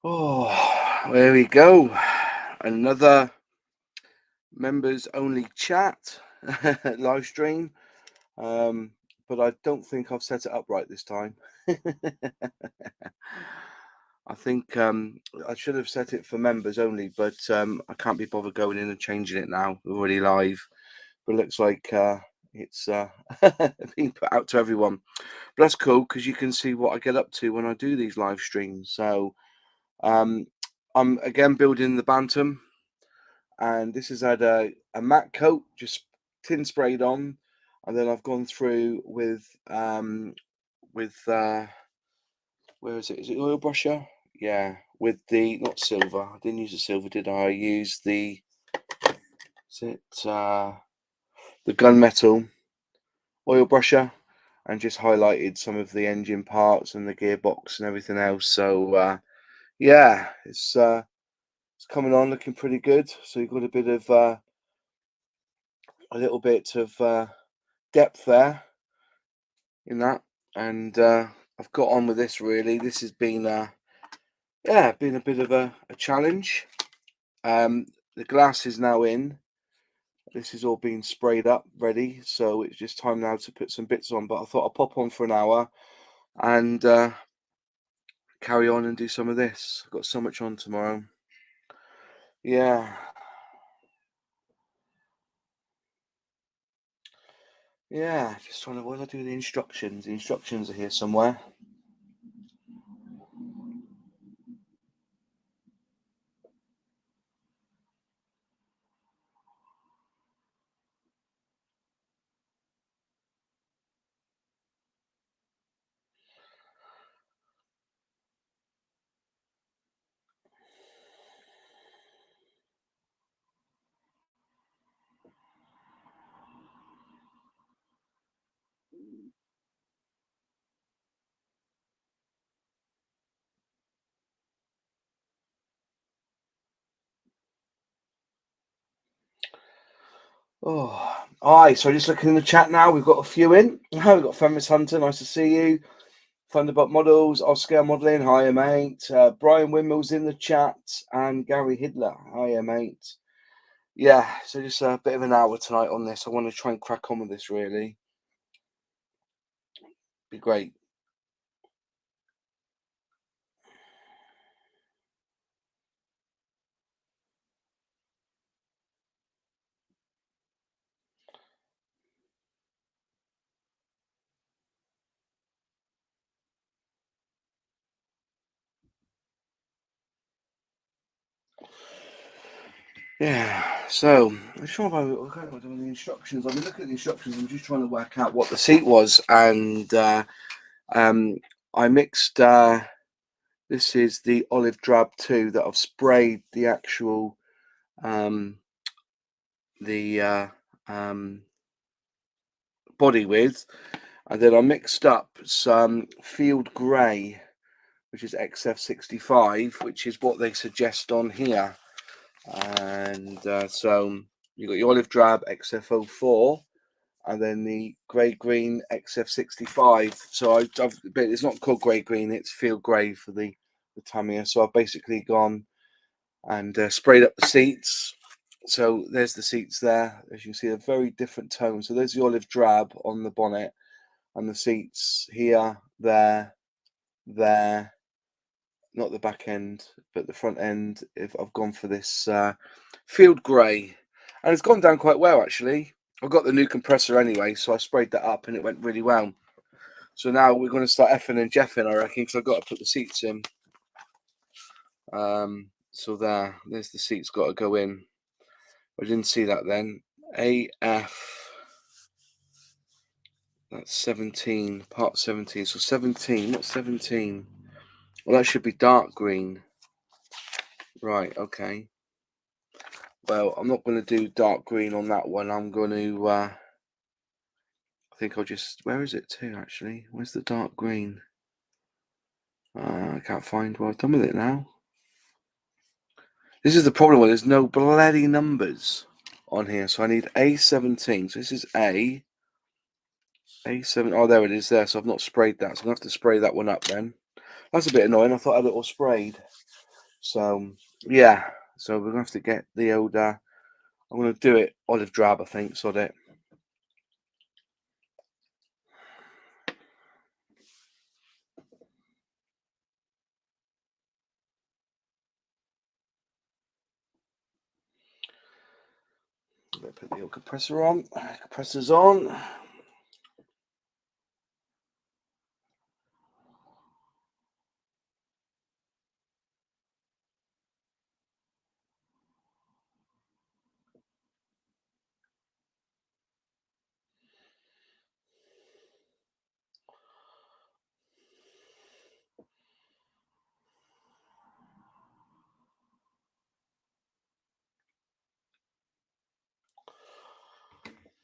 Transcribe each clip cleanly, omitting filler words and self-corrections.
Oh, there we go. Another members only chat live stream. But I don't think I've set it up right this time. I think I should have set it for members only, but I can't be bothered going in and changing it now. We're already live, but it looks like it's being put out to everyone. But that's cool because you can see what I get up to when I do these live streams. So I'm again building the Bantam, and this has had a matte coat, just tin sprayed on, and then I've gone through with where is it? Is it oil brusher? Yeah, with the not silver. I didn't use the silver, did I? I used the is it the gunmetal oil brusher, and just highlighted some of the engine parts and the gearbox and everything else. So yeah, it's coming on looking pretty good. So you've got a bit of a little bit of depth there in that, and I've got on with this really. This has been yeah, been a bit of a challenge. The glass is now in. This is all being sprayed up ready, so it's just time now to put some bits on. But I thought I'll pop on for an hour and carry on and do some of this. I've got so much on tomorrow. Yeah. Yeah, just trying to, what do I do with the instructions? The instructions are here somewhere. Oh, aye. So just looking in the chat now, we've got a few in. We've got Feminist Hunter, nice to see you. Thunderbot Models, Oscar Modelling, hiya mate. Brian Windmill's in the chat, and Gary Hidler, hiya mate. Yeah, so just a bit of an hour tonight on this. I want to try and crack on with this really. Be great. Yeah, so I'm sure if I'm doing the instructions. I've been looking at the instructions. I'm just trying to work out what the seat was, and I mixed. This is the olive drab 2 that I've sprayed the actual the body with, and then I mixed up some field grey, which is XF65, which is what they suggest on here. And so you've got your olive drab XF04 and then the grey green XF65. So but it's not called grey green, it's field grey for the Tamiya. So I've basically gone and sprayed up the seats. So there's the seats there. As you can see, they're very different tones. So there's the olive drab on the bonnet, and the seats here, there, not the back end, but the front end. If I've gone for this field grey, and it's gone down quite well actually. I've got the new compressor anyway, so I sprayed that up and it went really well. So now we're going to start effing and jeffing, I reckon, because I've got to put the seats in. So there's the seats got to go in. I didn't see that then. AF, that's 17, part 17. So 17, what's 17? Well, that should be dark green. Right, okay. Well, I'm not going to do dark green on that one. I'm going to, I think I'll just, where is it to actually? Where's the dark green? I can't find what I've done with it now. This is the problem when there's no bloody numbers on here. So I need A17. So this is A7. Oh, there it is there. So I've not sprayed that. So I'm going to have to spray that one up then. That's a bit annoying. I thought I had it all sprayed. So yeah, so we're gonna have to get the old. I'm gonna do it olive drab, I think. Sod it. I'm gonna put the old compressor on. Compressor's on.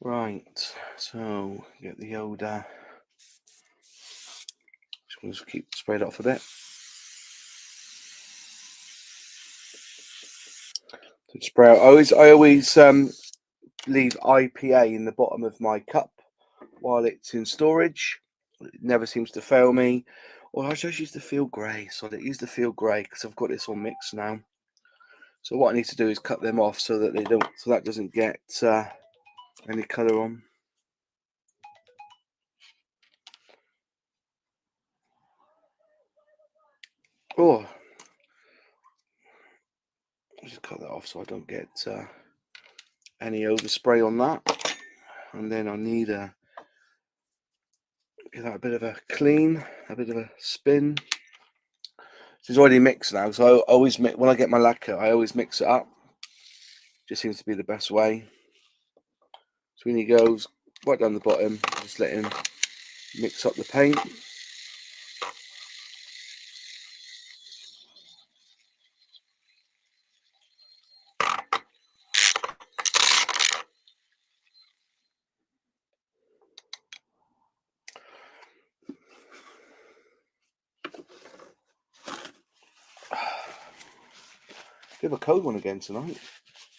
Right, so get the old. Just keep sprayed off a bit. So spray out. I always leave IPA in the bottom of my cup while it's in storage. It never seems to fail me. Or I just used to feel grey, so it used to feel grey because I've got this all mixed now. So what I need to do is cut them off so that they don't, so that doesn't get any colour on. Oh, I'll just cut that off so I don't get any overspray on that. And then I need give that a bit of a clean, a bit of a spin. It's already mixed now, so I always mix, when I get my lacquer, I always mix it up. Just seems to be the best way. So when he goes right down the bottom, just let him mix up the paint. Bit of a cold one again tonight.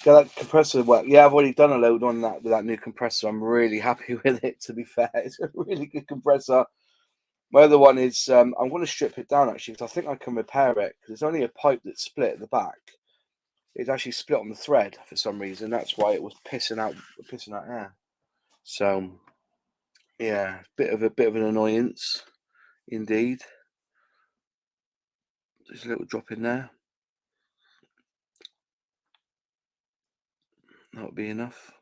Get that compressor work. Yeah, I've already done a load on that with that new compressor. I'm really happy with it, to be fair. It's a really good compressor. My other one is I'm going to strip it down actually because I think I can repair it because it's only a pipe that's split at the back. It's actually split on the thread for some reason. That's why it was pissing out air. So yeah, bit of an annoyance indeed. There's a little drop in there. That'll be enough.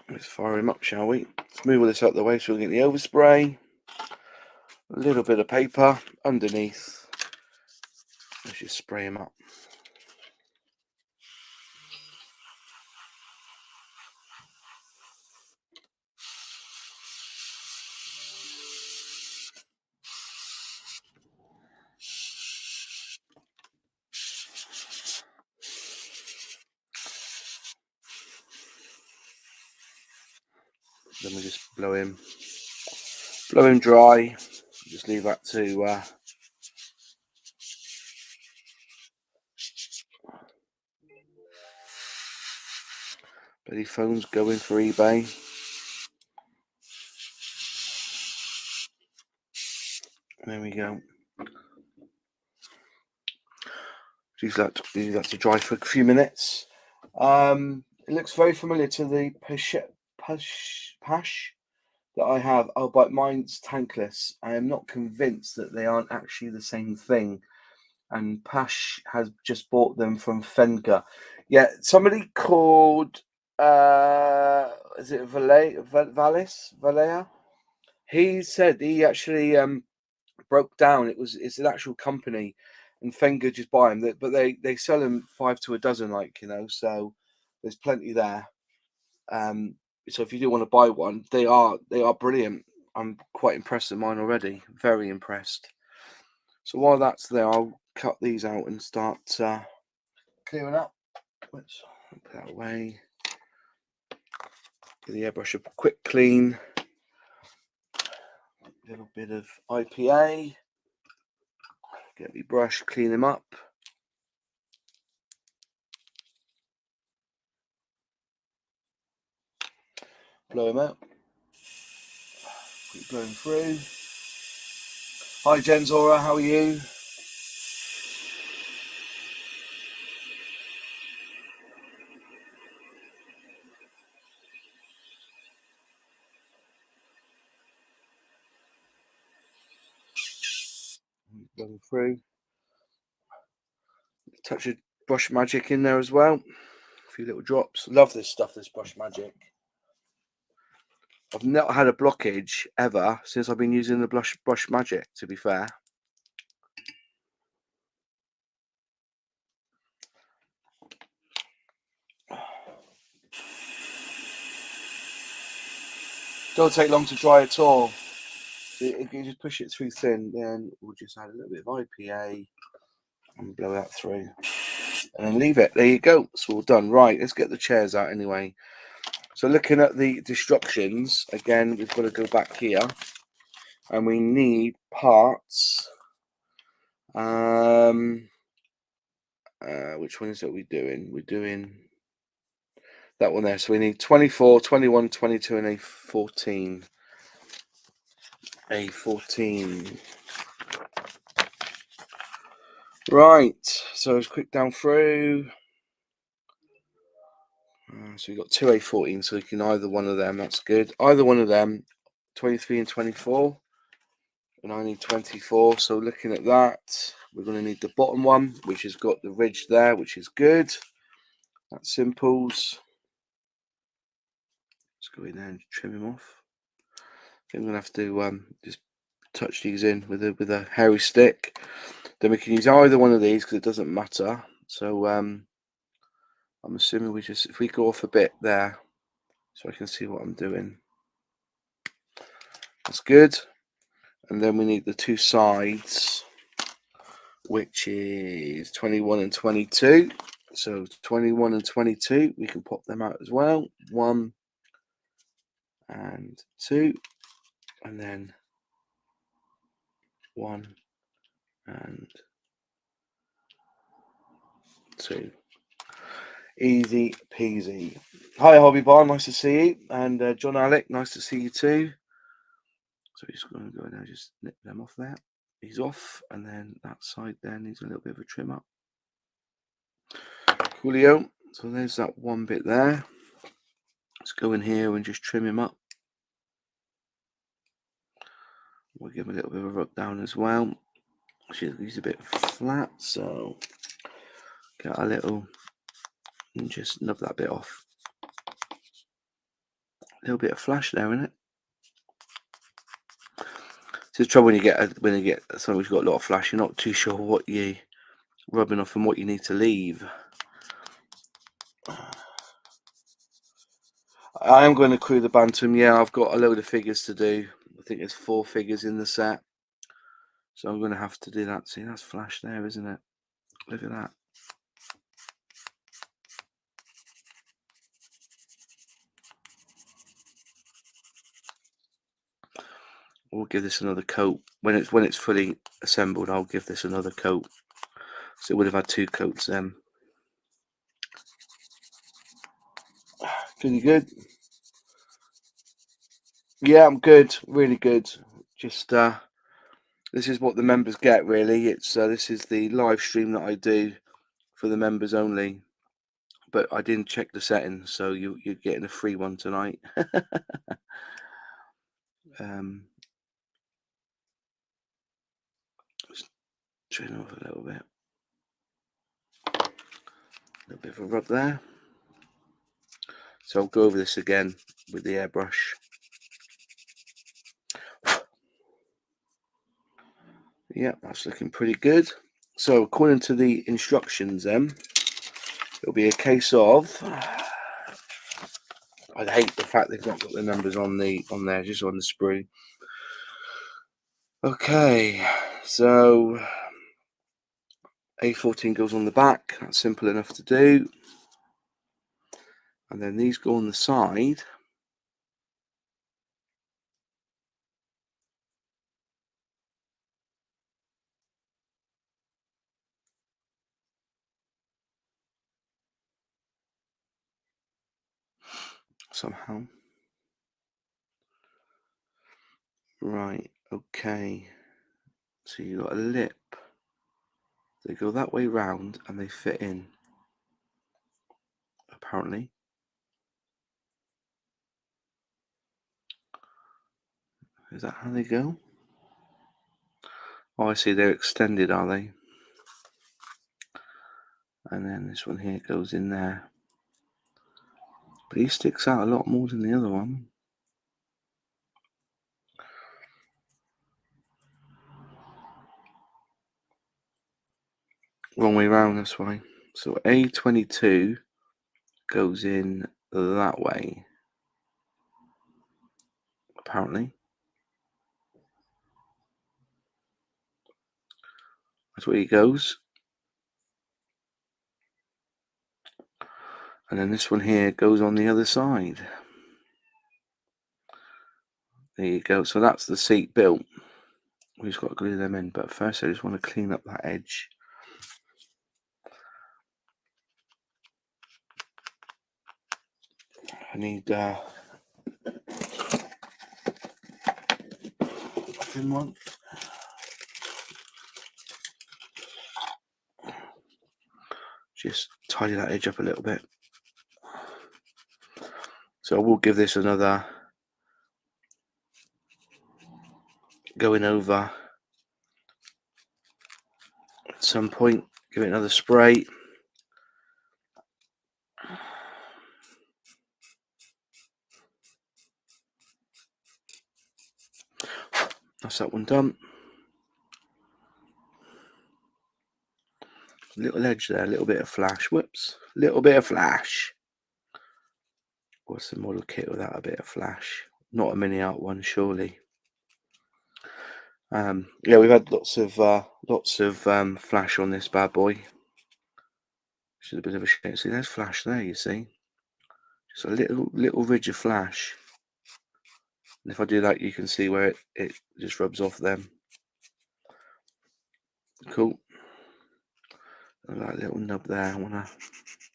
Let's fire him up, shall we? Let's move all this out of the way so we can get the overspray. A little bit of paper underneath. Let's just spray him up. Then we just blow him dry. Just leave that to bloody phone's going for eBay. There we go. Use that to dry for a few minutes. It looks very familiar to the Pash that I have. Oh, but mine's tankless. I am not convinced that they aren't actually the same thing. And Pash has just bought them from Fenga. Yeah, somebody called is it Valea? He said he actually broke down. It's an actual company, and Fenga just buy them. But they sell them 5 to a dozen, like So there's plenty there. So if you do want to buy one, they are brilliant. I'm quite impressed with mine already. Very impressed. So while that's there, I'll cut these out and start clearing up. Let's put that away. Give the airbrush a quick clean. A little bit of IPA. Get the brush, clean them up. Blow them out. Keep blowing through. Hi Jenzora, how are you? Going through. Touch of brush magic in there as well. A few little drops. Love this stuff, this brush magic. I've not had a blockage ever since I've been using the brush magic, to be fair. Don't take long to dry at all. If you just push it through thin, then we'll just add a little bit of IPA and blow that through. And then leave it. There you go. It's all done. Right, let's get the chairs out anyway. So looking at the instructions, again, we've got to go back here. And we need parts. Which one is it we're doing? We're doing that one there. So we need 24, 21, 22, and A14. A14. Right. So let's quick down through. So we've got two A14, so we can either one of them. That's good. Either one of them, 23 and 24. And I need 24. So looking at that, we're going to need the bottom one, which has got the ridge there, which is good. That's simples. Let's go in there and trim him off. I think I'm going to have to just touch these in with a hairy stick. Then we can use either one of these because it doesn't matter. So I'm assuming if we go off a bit there, so I can see what I'm doing. That's good. And then we need the two sides, which is 21 and 22. So 21 and 22, we can pop them out as well. 1 and 2, and then 1 and 2. Easy peasy. Hi, Hobby Bar, nice to see you. And John Alec, nice to see you too. So we're just going to go in there, just nip them off there. He's off, and then that side there needs a little bit of a trim up. Coolio. So there's that one bit there. Let's go in here and just trim him up. We'll give him a little bit of a rub down as well. He's a bit flat, so get a little and just nub that bit off. A little bit of flash there, isn't it? It's the trouble when you get something who's got a lot of flash, you're not too sure what you're rubbing off and what you need to leave. I am going to crew the Bantam. Yeah, I've got a load of figures to do. I think there's 4 figures in the set, so I'm going to have to do that. See, that's flash there, isn't it? Look at that. We'll give this another coat when it's fully assembled. I'll give this another coat. So it would have had 2 coats then. Pretty good. Yeah, I'm good. Really good. Just this is what the members get, really. It's this is the live stream that I do for the members only. But I didn't check the settings, so you're getting a free one tonight. Just trim off a little bit. A little bit of a rub there. So I'll go over this again with the airbrush. Yeah, that's looking pretty good. So according to the instructions then, it'll be a case of, I hate the fact they've not got the numbers on there, just on the sprue. Okay, so A14 goes on the back. That's simple enough to do. And then these go on the side. Somehow. Right, okay. So you got a lip. They go that way round and they fit in. Apparently. Is that how they go? Oh, I see, they're extended, are they? And then this one here goes in there. But he sticks out a lot more than the other one. Wrong way round, this way. So A22 goes in that way, apparently. That's where he goes. And then this one here goes on the other side. There you go. So that's the seat built. We've just got to glue them in. But first I just want to clean up that edge. I need thin one. Just tidy that edge up a little bit. So I will give this another going over at some point. Give it another spray. That's that one done. Little edge there, a little bit of flash. Whoops, little bit of flash. What's the model kit without a bit of flash? Not a MiniArt one, surely. Yeah, we've had lots of flash on this bad boy. Which is a bit of a shame. See, there's flash there. You see, just a little ridge of flash. And if I do that, you can see where it just rubs off them. Cool. And that little nub there, I want to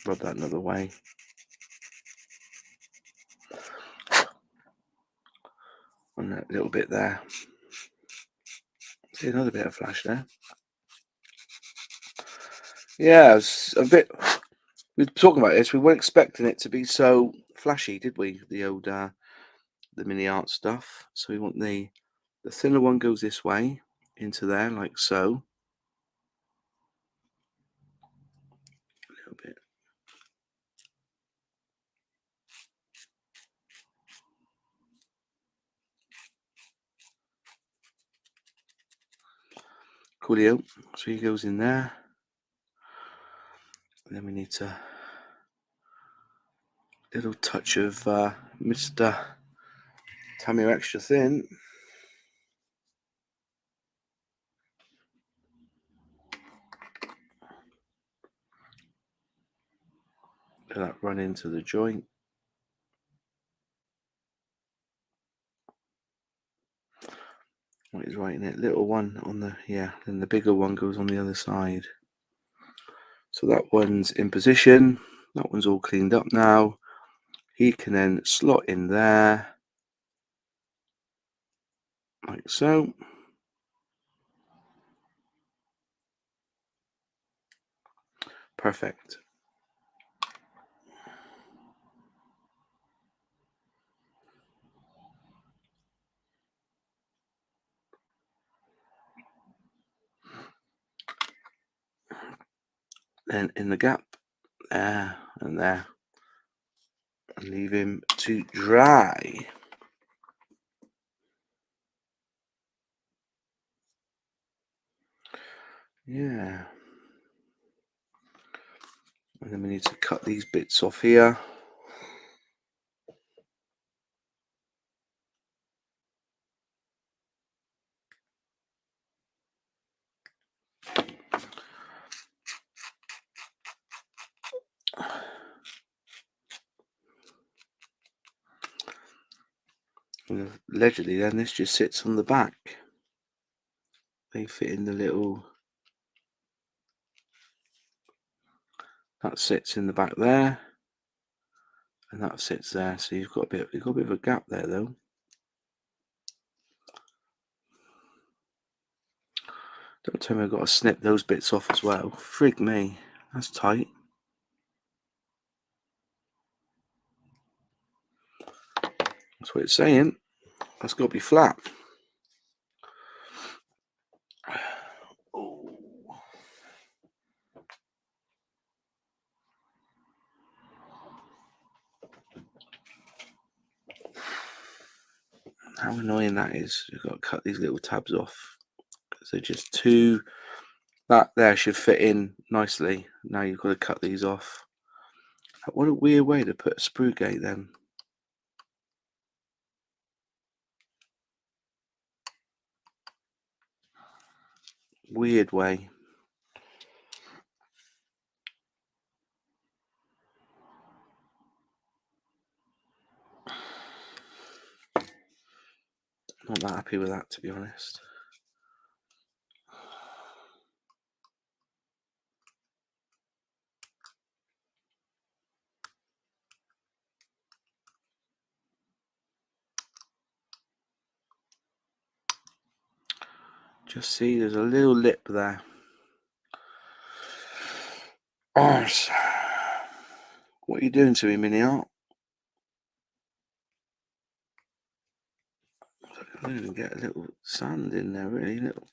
rub that another way. And that little bit there. See, another bit of flash there. Yeah, it's a bit. We were talking about this. We weren't expecting it to be so flashy, did we? The old the MiniArt stuff. So we want the thinner one goes this way into there, like so. A little bit. Coolio. So he goes in there. And then we need to little touch of Mr. Tamiya Extra Thin. Let that run into the joint. What is right in it? Little one on the, yeah, then the bigger one goes on the other side. So that one's in position. That one's all cleaned up now. He can then slot in there, like so. Perfect. Then in the gap, there and there. And leave him to dry. Yeah. And then we need to cut these bits off here. And allegedly then this just sits on the back. They fit in the little, that sits in the back there, and that sits there. So you've got a bit of a gap there though. Don't tell me I've got to snip those bits off as well. Frig me, that's tight. That's what it's saying. That's got to be flat. annoying that is. You've got to cut these little tabs off. So just two, that there should fit in nicely. Now you've got to cut these off. What a weird way to put a sprue gate then. Weird way. Not that happy with that, to be honest. Just see, there's a little lip there. Arse. What are you doing to me, MiniArt? I don't even get a little sand in there, really. Little.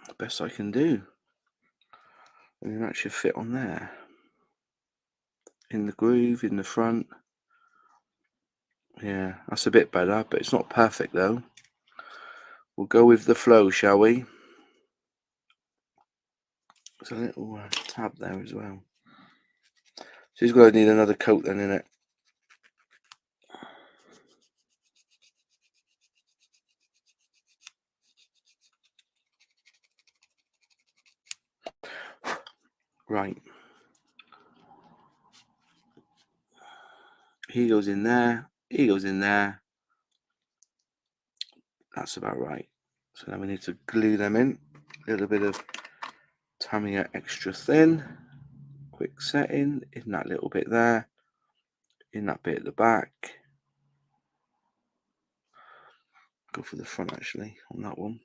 The best I can do. And then that should fit on there. In the groove, in the front. Yeah, that's a bit better, but it's not perfect though. We'll go with the flow, shall we? There's a little tab there as well. So he's going to need another coat then, innit? Right. He goes in there. He goes in there. That's about right. So now we need to glue them in. A little bit of Tamiya extra thin. Quick setting in that little bit there. In that bit at the back. Go for the front actually on that one.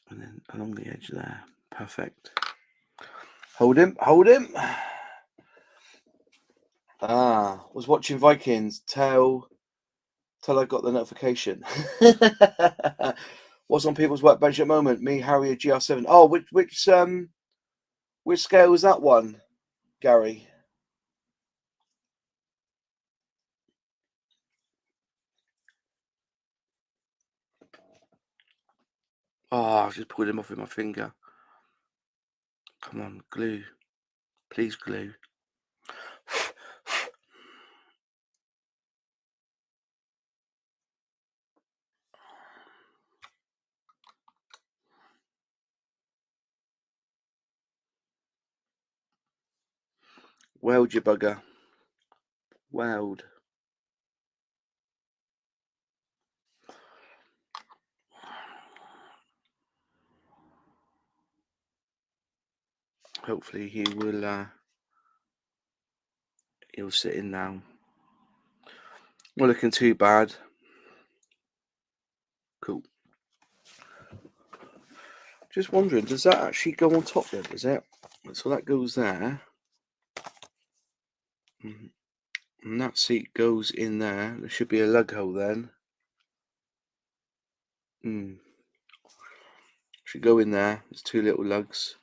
And then along the edge there. Perfect. Hold him, hold him. Ah, was watching Vikings till I got the notification. What's on people's workbench at the moment? Me, Harry, a GR7. Oh, which scale was that one, Gary? Oh, I just pulled him off with my finger. Come on, glue. Please glue. Weld, you bugger. Weld. Hopefully he will he'll sit in now. Not looking too bad. Cool. Just wondering, does that actually go on top there, does it? So that goes there. And that seat goes in there. There should be a lug hole then. Should go in there. There's two little lugs.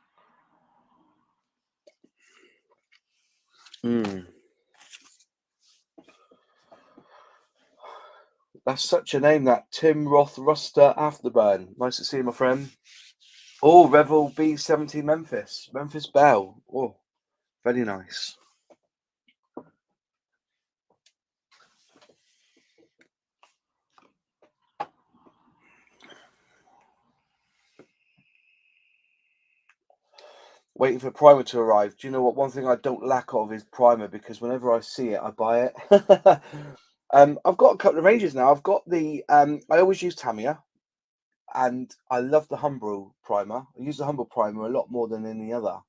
That's such a name, that Tim Roth Ruster Afterburn. Nice to see you, my friend. Oh, Revel B17 Memphis. Memphis Bell. Oh, very nice. Waiting for primer to arrive. Do you know what? One thing I don't lack of is primer, because whenever I see it, I buy it. I've got a couple of ranges now. I've got the I always use Tamiya, and I love the Humbrol primer. I use the Humbrol primer a lot more than any other.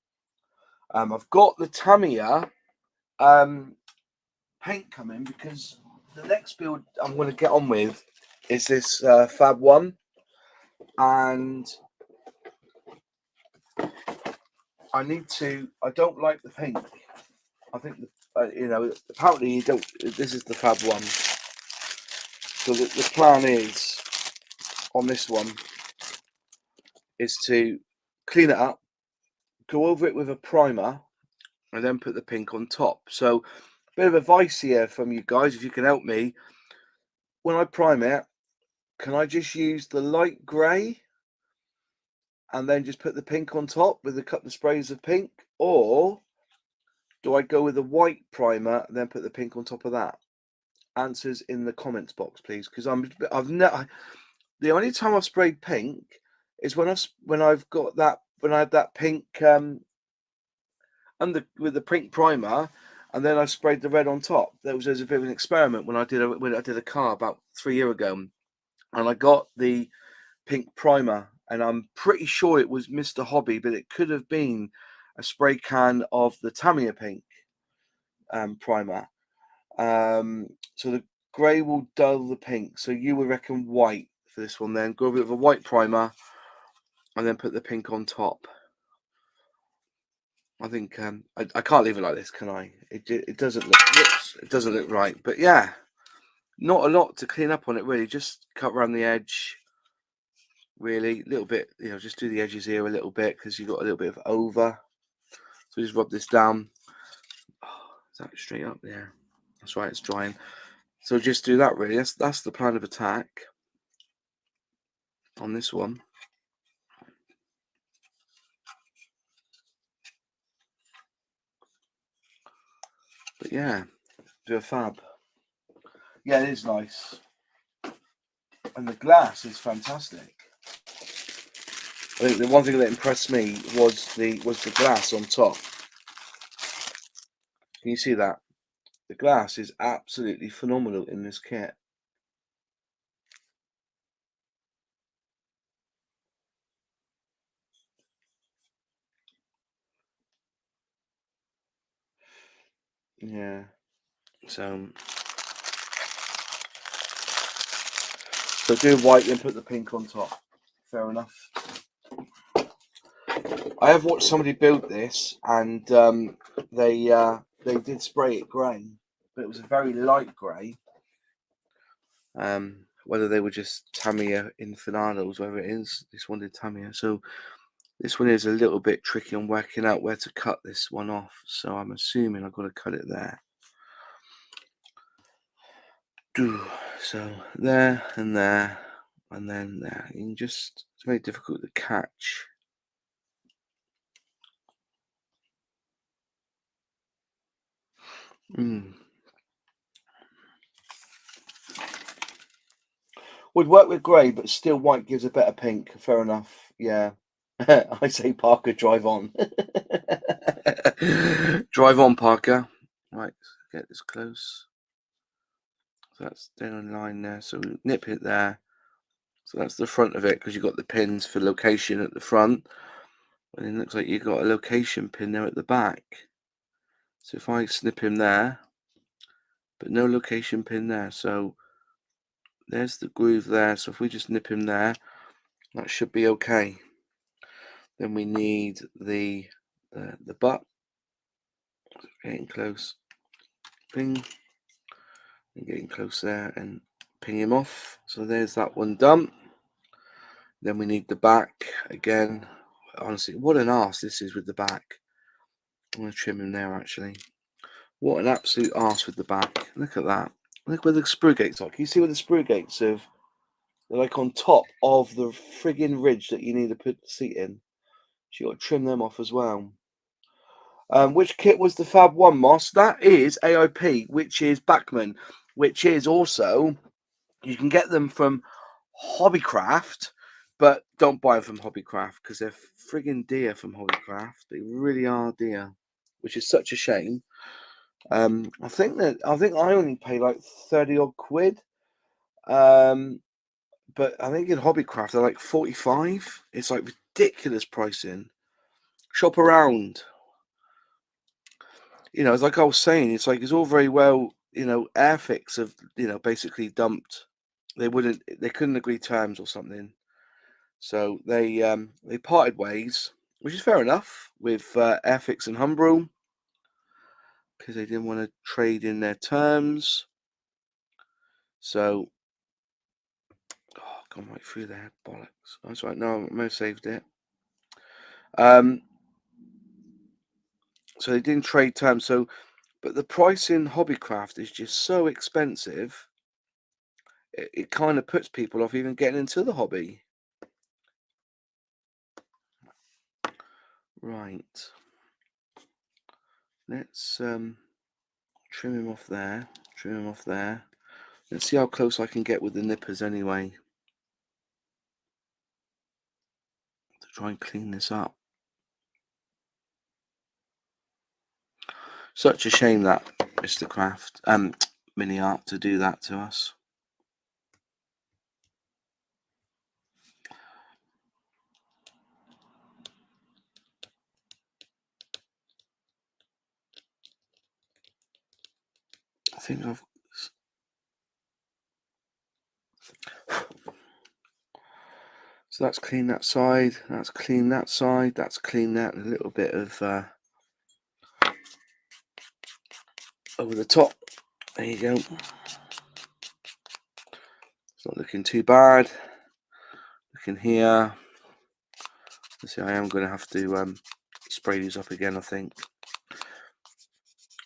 I've got the Tamiya paint coming, because the next build I'm going to get on with is this Fab 1, and I don't like the paint. I think apparently you don't. This is the Fab 1, so the plan is on this one is to clean it up, go over it with a primer, and then put the pink on top. So a bit of advice here from you guys, if you can help me. When I prime it, can I just use the light grey and then just put the pink on top with a couple of sprays of pink? Or do I go with a white primer and then put the pink on top of that? Answers in the comments box, please, because the only time I've sprayed pink is when I had that pink with the pink primer, and then I sprayed the red on top. There was a bit of an experiment when I did a car about 3 years ago, and I got the pink primer, and I'm pretty sure it was Mr. Hobby, but it could have been a spray can of the Tamiya pink primer. So the grey will dull the pink. So you would reckon white for this one then. Go with a white primer and then put the pink on top. I think I can't leave it like this, can I? It doesn't look. Whoops, it doesn't look right. But yeah, not a lot to clean up on it really. Just cut around the edge. Really, a little bit. Just do the edges here a little bit because you've got a little bit of over. So just rub this down. Oh, is that straight up? Yeah, that's right. It's drying. So just do that really. That's the plan of attack on this one. But yeah, do a fab. Yeah, it is nice. And the glass is fantastic. I think the one thing that impressed me was the glass on top. Can you see that? The glass is absolutely phenomenal in this kit. Yeah. So do white and put the pink on top. Fair enough. I have watched somebody build this, and they did spray it grey, but it was a very light grey. Whether they were just Tamiya Infinados, whatever it is, this one did Tamiya. So this one is a little bit tricky on working out where to cut this one off. So I'm assuming I've got to cut it there. So there and there and then there. It's very difficult to catch. Would work with grey, but still white gives a better pink. Fair enough. Yeah. I say Parker, drive on. Drive on, Parker. Right, get this close. So that's down on line there. So we nip it there. So that's the front of it because you've got the pins for location at the front. And it looks like you've got a location pin there at the back. So if I snip him there, but no location pin there. So there's the groove there. So if we just nip him there, that should be okay. Then we need the butt. Getting close. Ping. And getting close there and ping him off. So there's that one done. Then we need the back again. Honestly, what an arse this is with the back. I'm going to trim him there actually. What an absolute arse with the back. Look at that. Look where the sprue gates are. Can you see where the sprue gates are? They're like on top of the friggin' ridge that you need to put the seat in. So you got to trim them off as well. Which kit was the Fab One, Moss? That is AIP, which is Bachmann, which is also, you can get them from Hobbycraft, but don't buy them from Hobbycraft because they're friggin' dear from Hobbycraft. They really are dear, which is such a shame. I think I only pay like 30 odd quid. But I think in Hobbycraft they're like 45. It's like ridiculous pricing. Shop around. It's like I was saying, it's like it's all very well, Airfix have, basically dumped. They couldn't agree terms or something. So they parted ways, which is fair enough with Airfix and Humbrol because they didn't want to trade in their terms. So gone right through there, bollocks. That's right. No, I may have saved it. So they didn't trade terms. So, but the price in Hobbycraft is just so expensive. It kind of puts people off even getting into the hobby. Right. Let's trim him off there. Trim him off there. Let's see how close I can get with the nippers anyway. To try and clean this up. Such a shame that Mr. Craft, MiniArt, to do that to us. I think I've. So that's clean that side. That's clean that side. That's clean that. A little bit of over the top. There you go. It's not looking too bad. Looking here. Let's see, I am going to have to spray these up again, I think.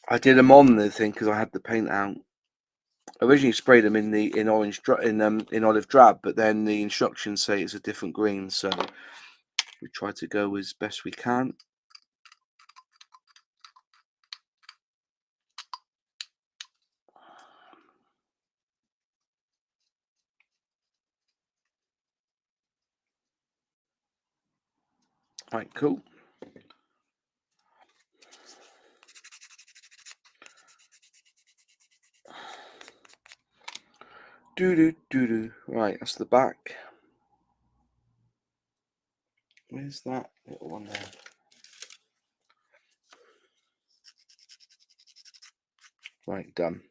I did them on the thing because I had the paint out. I originally sprayed them in olive drab, but then the instructions say it's a different green, so we try to go as best we can. Right, cool. Right, that's the back. Where's that little one there? Right, done.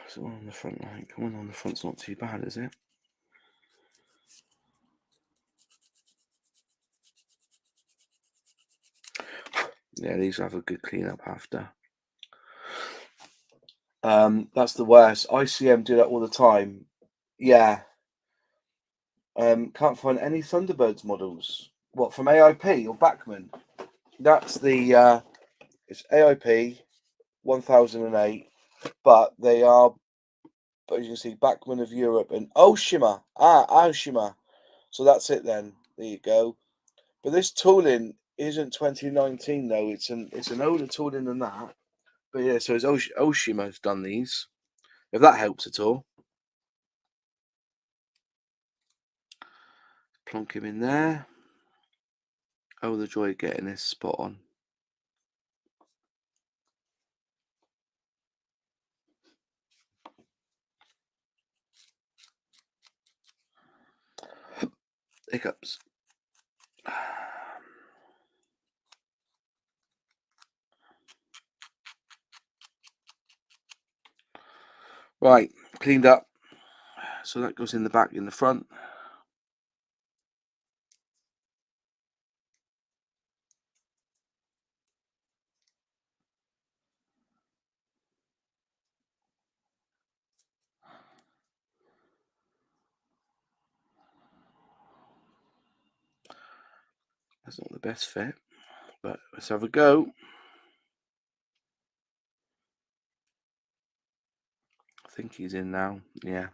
So one on the front, like, one on the front's not too bad, is it? Yeah, these have a good clean up after. That's the worst. ICM do that all the time. Yeah. Can't find any Thunderbirds models. What, from AIP or Bachmann? That's the it's AIP 1008, but they are, as you can see, Bachmann of Europe and Oshima. Oshima. So that's it then. There you go. But this tooling isn't 2019 though. It's an older tooling than that. But yeah, so it's Oshima's done these. If that helps at all. Plonk him in there. Oh, the joy of getting this spot on. Hiccups. Right, cleaned up. So that goes in the back, in the front. That's not the best fit, but let's have a go. I think he's in now. Yeah.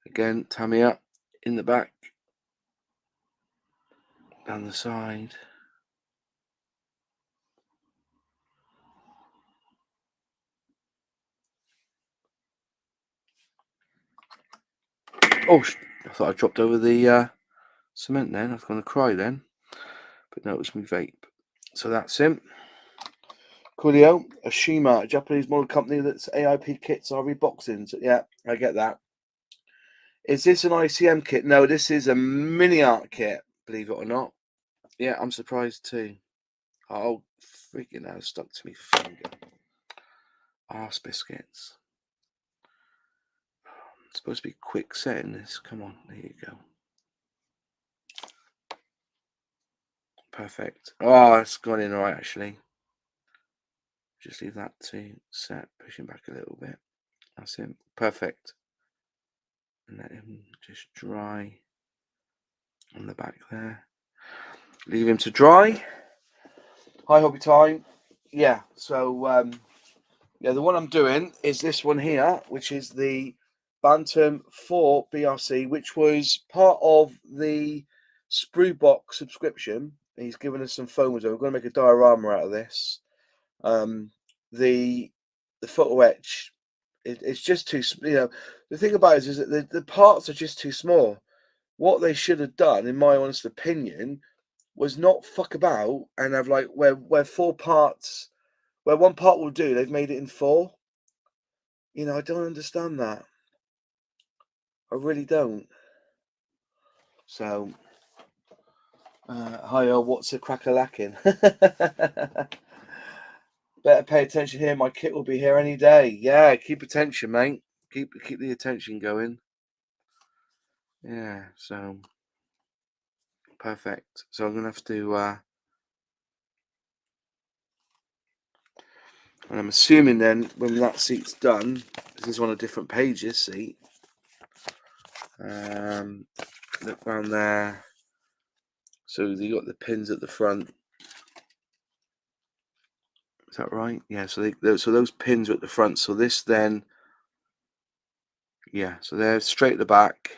Again, Tamiya in the back, down the side. Oh, I thought I dropped over the cement then. I was going to cry then. But no, it was my vape. So that's him. Coolio, Ashima, a Japanese model company that's AIP kits are reboxing. So yeah, I get that. Is this an ICM kit? No, this is a MiniArt kit, believe it or not. Yeah, I'm surprised too. Oh, freaking hell, stuck to me finger. Arse biscuits. It's supposed to be quick setting this. Come on, there you go. Perfect. Oh, it's gone in right actually. Just leave that to set, pushing back a little bit. That's him. Perfect. And let him just dry on the back there. leave him to dry. Hi, Hobby Time. Yeah, so yeah, the one I'm doing is this one here, which is the Bantam 4 BRC, which was part of the Sprue Box subscription. He's given us some foam. We're going to make a diorama out of this. The photo etch, it's just too, the thing about it is that the parts are just too small. What they should have done, in my honest opinion, was not fuck about and have like where 4 parts, where 1 part will do, they've made it in 4. I don't understand that. I really don't. So, hi, what's a crack-a-lacking? Better pay attention here. My kit will be here any day. Yeah, keep attention, mate. Keep the attention going. Yeah, so perfect. So I'm gonna have to. And I'm assuming then when that seat's done, this is on a different page. This seat. Look around there. So you got the pins at the front. Is that right? Yeah. So those pins are at the front. So this then. Yeah, so they're straight at the back.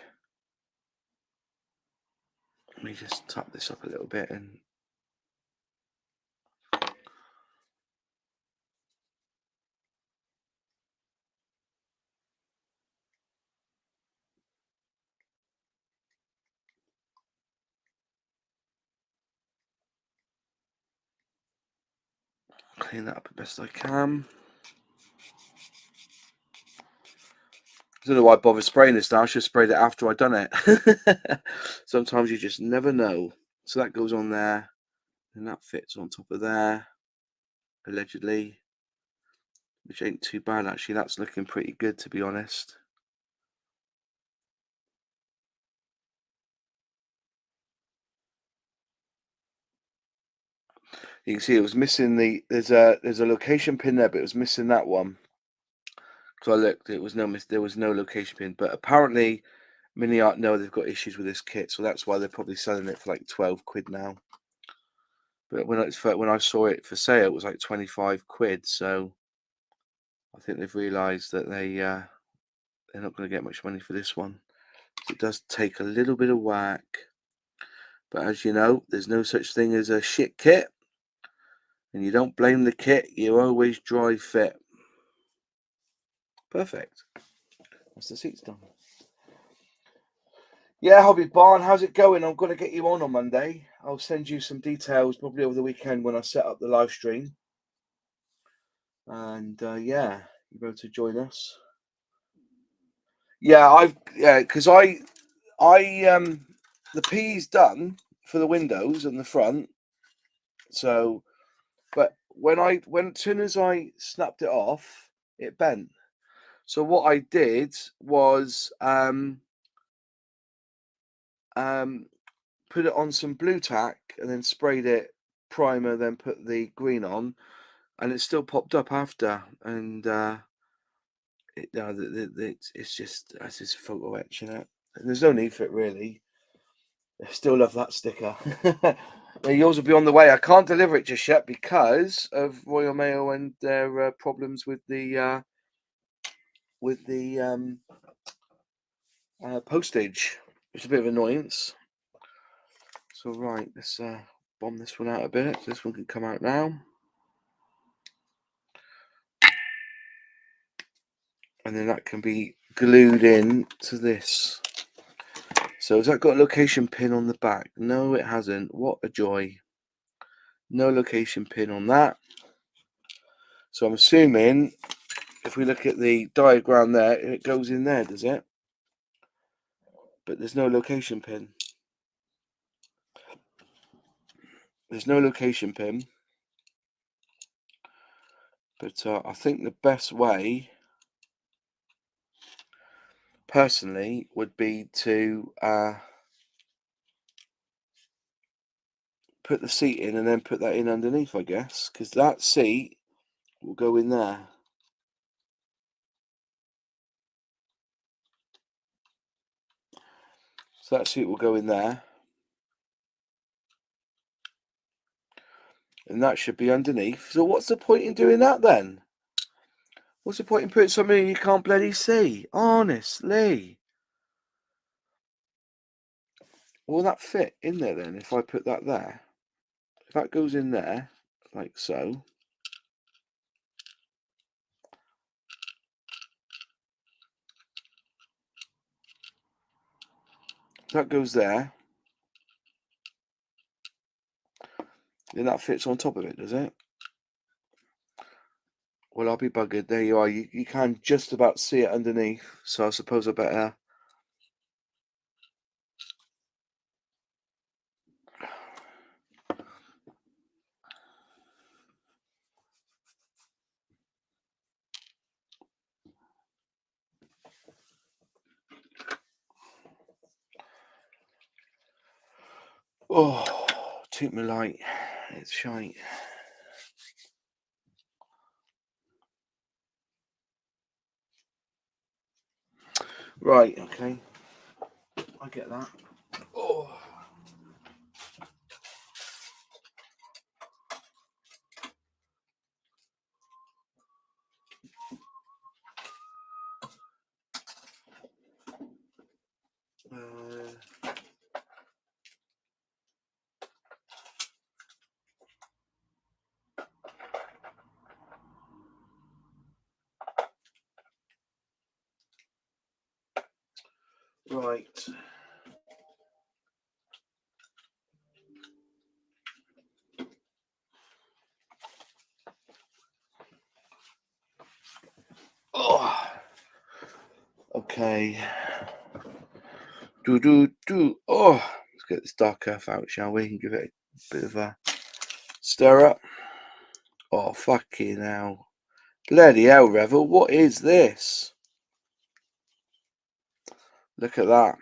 Let me just tap this up a little bit and clean that up as best I can. I don't know why I bother spraying this now. I should have sprayed it after I'd done it. Sometimes you just never know. So that goes on there, and that fits on top of there, allegedly, which ain't too bad actually. That's looking pretty good, to be honest. You can see it was missing there's a location pin there, but it was missing that one. So I looked, there was no location pin, but apparently MiniArt know they've got issues with this kit, so that's why they're probably selling it for like 12 quid now. But when I saw it for sale, it was like 25 quid. So I think they've realised that they're not going to get much money for this one. It does take a little bit of whack, but as you know, there's no such thing as a shit kit, and you don't blame the kit. You always dry fit. Perfect. That's the seats done. Yeah, Hobby Barn, how's it going? I'm going to get you on Monday. I'll send you some details probably over the weekend when I set up the live stream. And yeah, you'll be able to join us. Yeah, because the P's done for the windows and the front. So, but as soon as I snapped it off, it bent. So what I did was put it on some blue tack and then sprayed it primer, then put the green on, and it still popped up after. And it's just photo etch in it. There's no need for it really. I still love that sticker. Yours will be on the way. I can't deliver it just yet because of Royal Mail and their problems with the postage, which is a bit of annoyance. So right, let's bomb this one out a bit. So this one can come out now. And then that can be glued in to this. So has that got a location pin on the back? No, it hasn't. What a joy. No location pin on that. So I'm assuming if we look at the diagram there, it goes in there, does it? But there's no location pin. There's no location pin. But I think the best way, personally, would be to put the seat in and then put that in underneath, I guess, because that seat will go in there. So that seat will go in there. And that should be underneath. So what's the point in doing that then? What's the point in putting something you can't bloody see? Honestly. Will that fit in there then if I put that there? If that goes in there, like so. That goes there. Then that fits on top of it, does it? Well, I'll be buggered. There you are. You can just about see it underneath. So I suppose I better... Oh, take my light. It's shite. Right, okay. I get that. Oh. Right. Oh. Okay. Oh, let's get this dark earth out, shall we? And give it a bit of a stir up. Oh, fucking hell. Bloody hell, Revel. What is this? Look at that.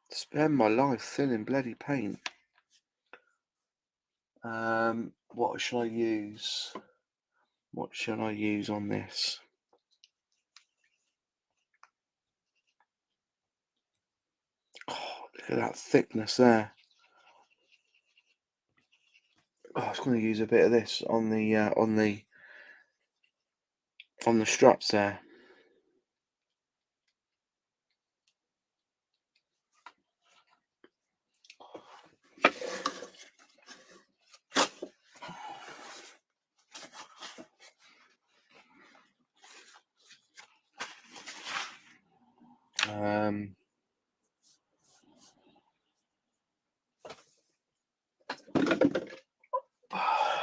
Spend my life thinning bloody paint. What shall I use? What shall I use on this? Oh, look at that thickness there. Oh, I was going to use a bit of this on the straps there.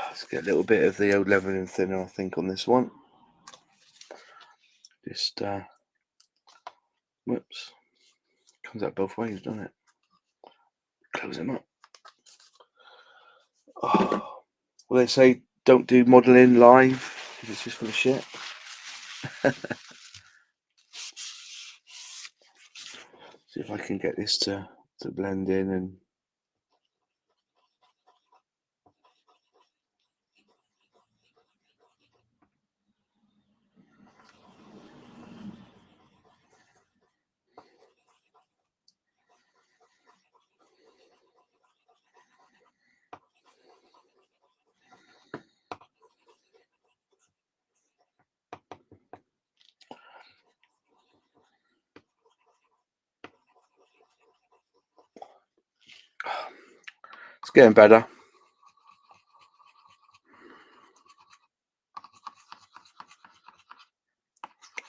Let's get a little bit of the old leveling thinner, I think, on this one. Just whoops, comes out both ways, doesn't it? Close them up. Oh. Well, they say don't do modelling live because it's just full of shit. See if I can get this to blend in and it's getting better.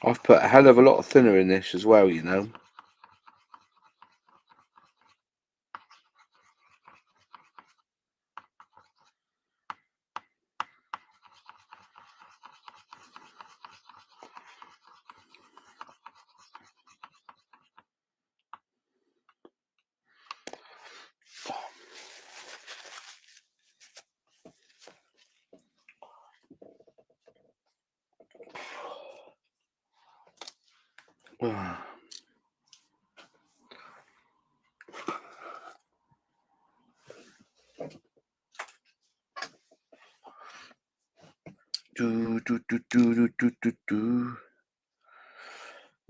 I've put a hell of a lot of thinner in this as well, you know.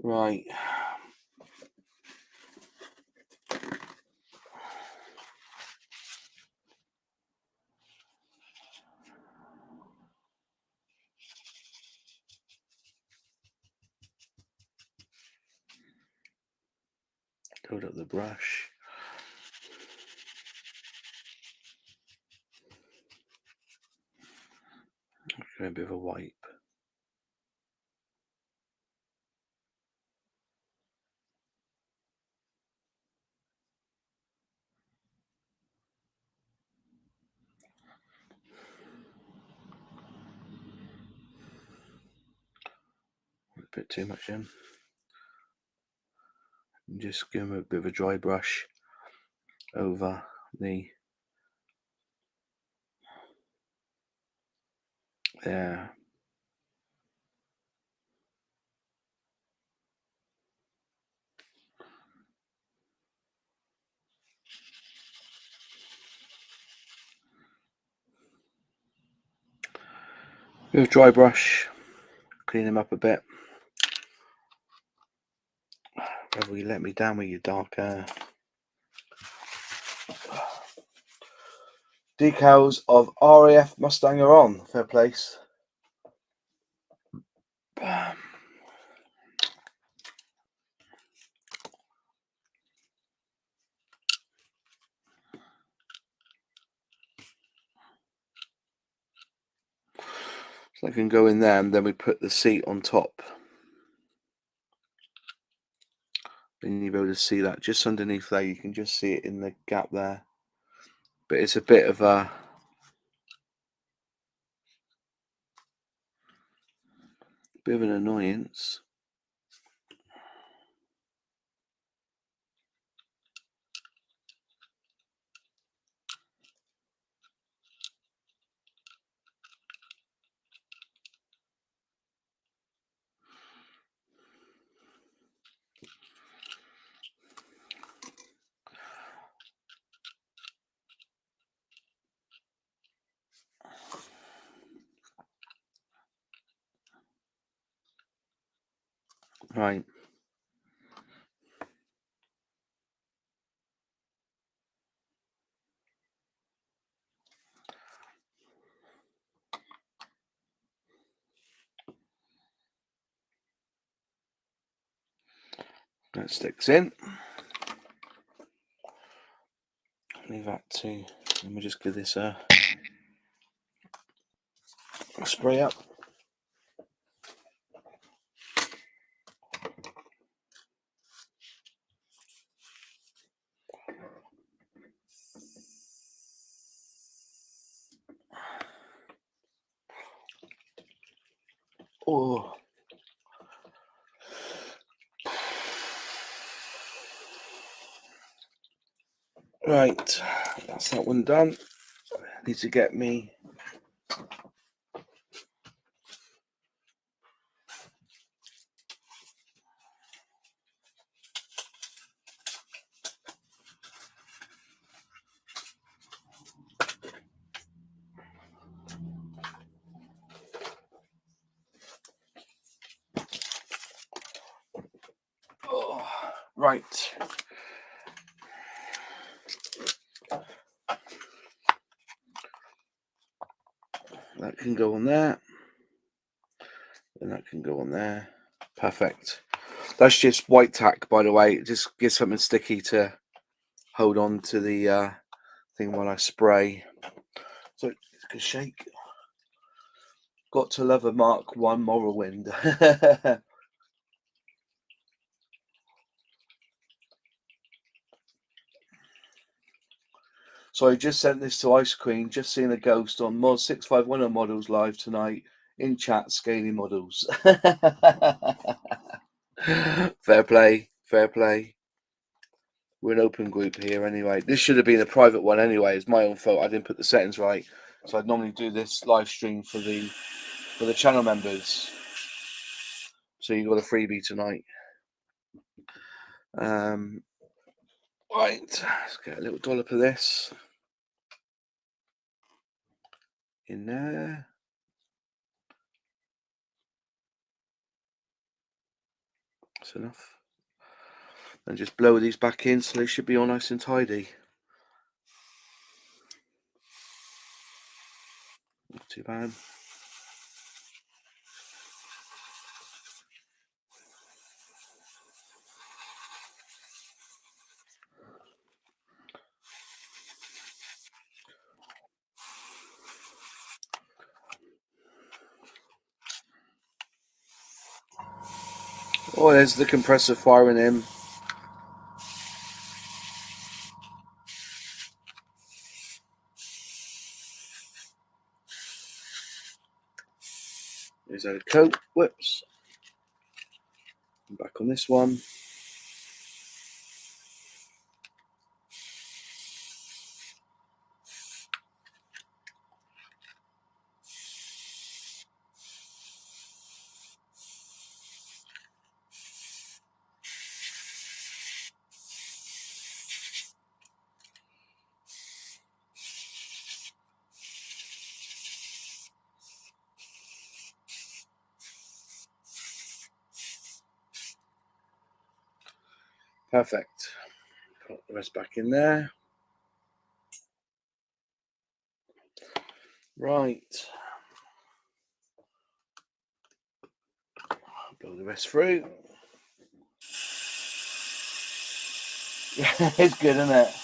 Right. Load up the brush. A bit of a wipe. A bit too much in. And just give them a bit of a dry brush over the there. Bit of dry brush, clean them up a bit. Brother, you let me down with your dark hair. Decals of RAF Mustang are on. Fair place. So I can go in there and then we put the seat on top. Then you'll be able to see that just underneath there. You can just see it in the gap there. But it's a bit of an annoyance. Right. That sticks in. Leave that to. Let me just give this a spray up. Oh. Right, that's that one done. I need to get me right. That can go on there. And that can go on there. Perfect. That's just white tack, by the way. It just gives something sticky to hold on to the thing while I spray. So it's a good shake. Got to love a Mark 1 Morrowind. So I just sent this to Ice Queen, just seeing a ghost on Mod 651 Models live tonight in chat, scaling models. Fair play, fair play. We're an open group here anyway. This should have been a private one anyway. It's my own fault. I didn't put the settings right. So I'd normally do this live stream for the channel members. So you got a freebie tonight. Right, let's get a little dollop of this in there. That's enough. And just blow these back in so they should be all nice and tidy. Not too bad. Oh, there's the compressor firing in. There's our coat. Whoops. Back on this one. Perfect. Put the rest back in there. Right. Blow the rest through. It's good, isn't it?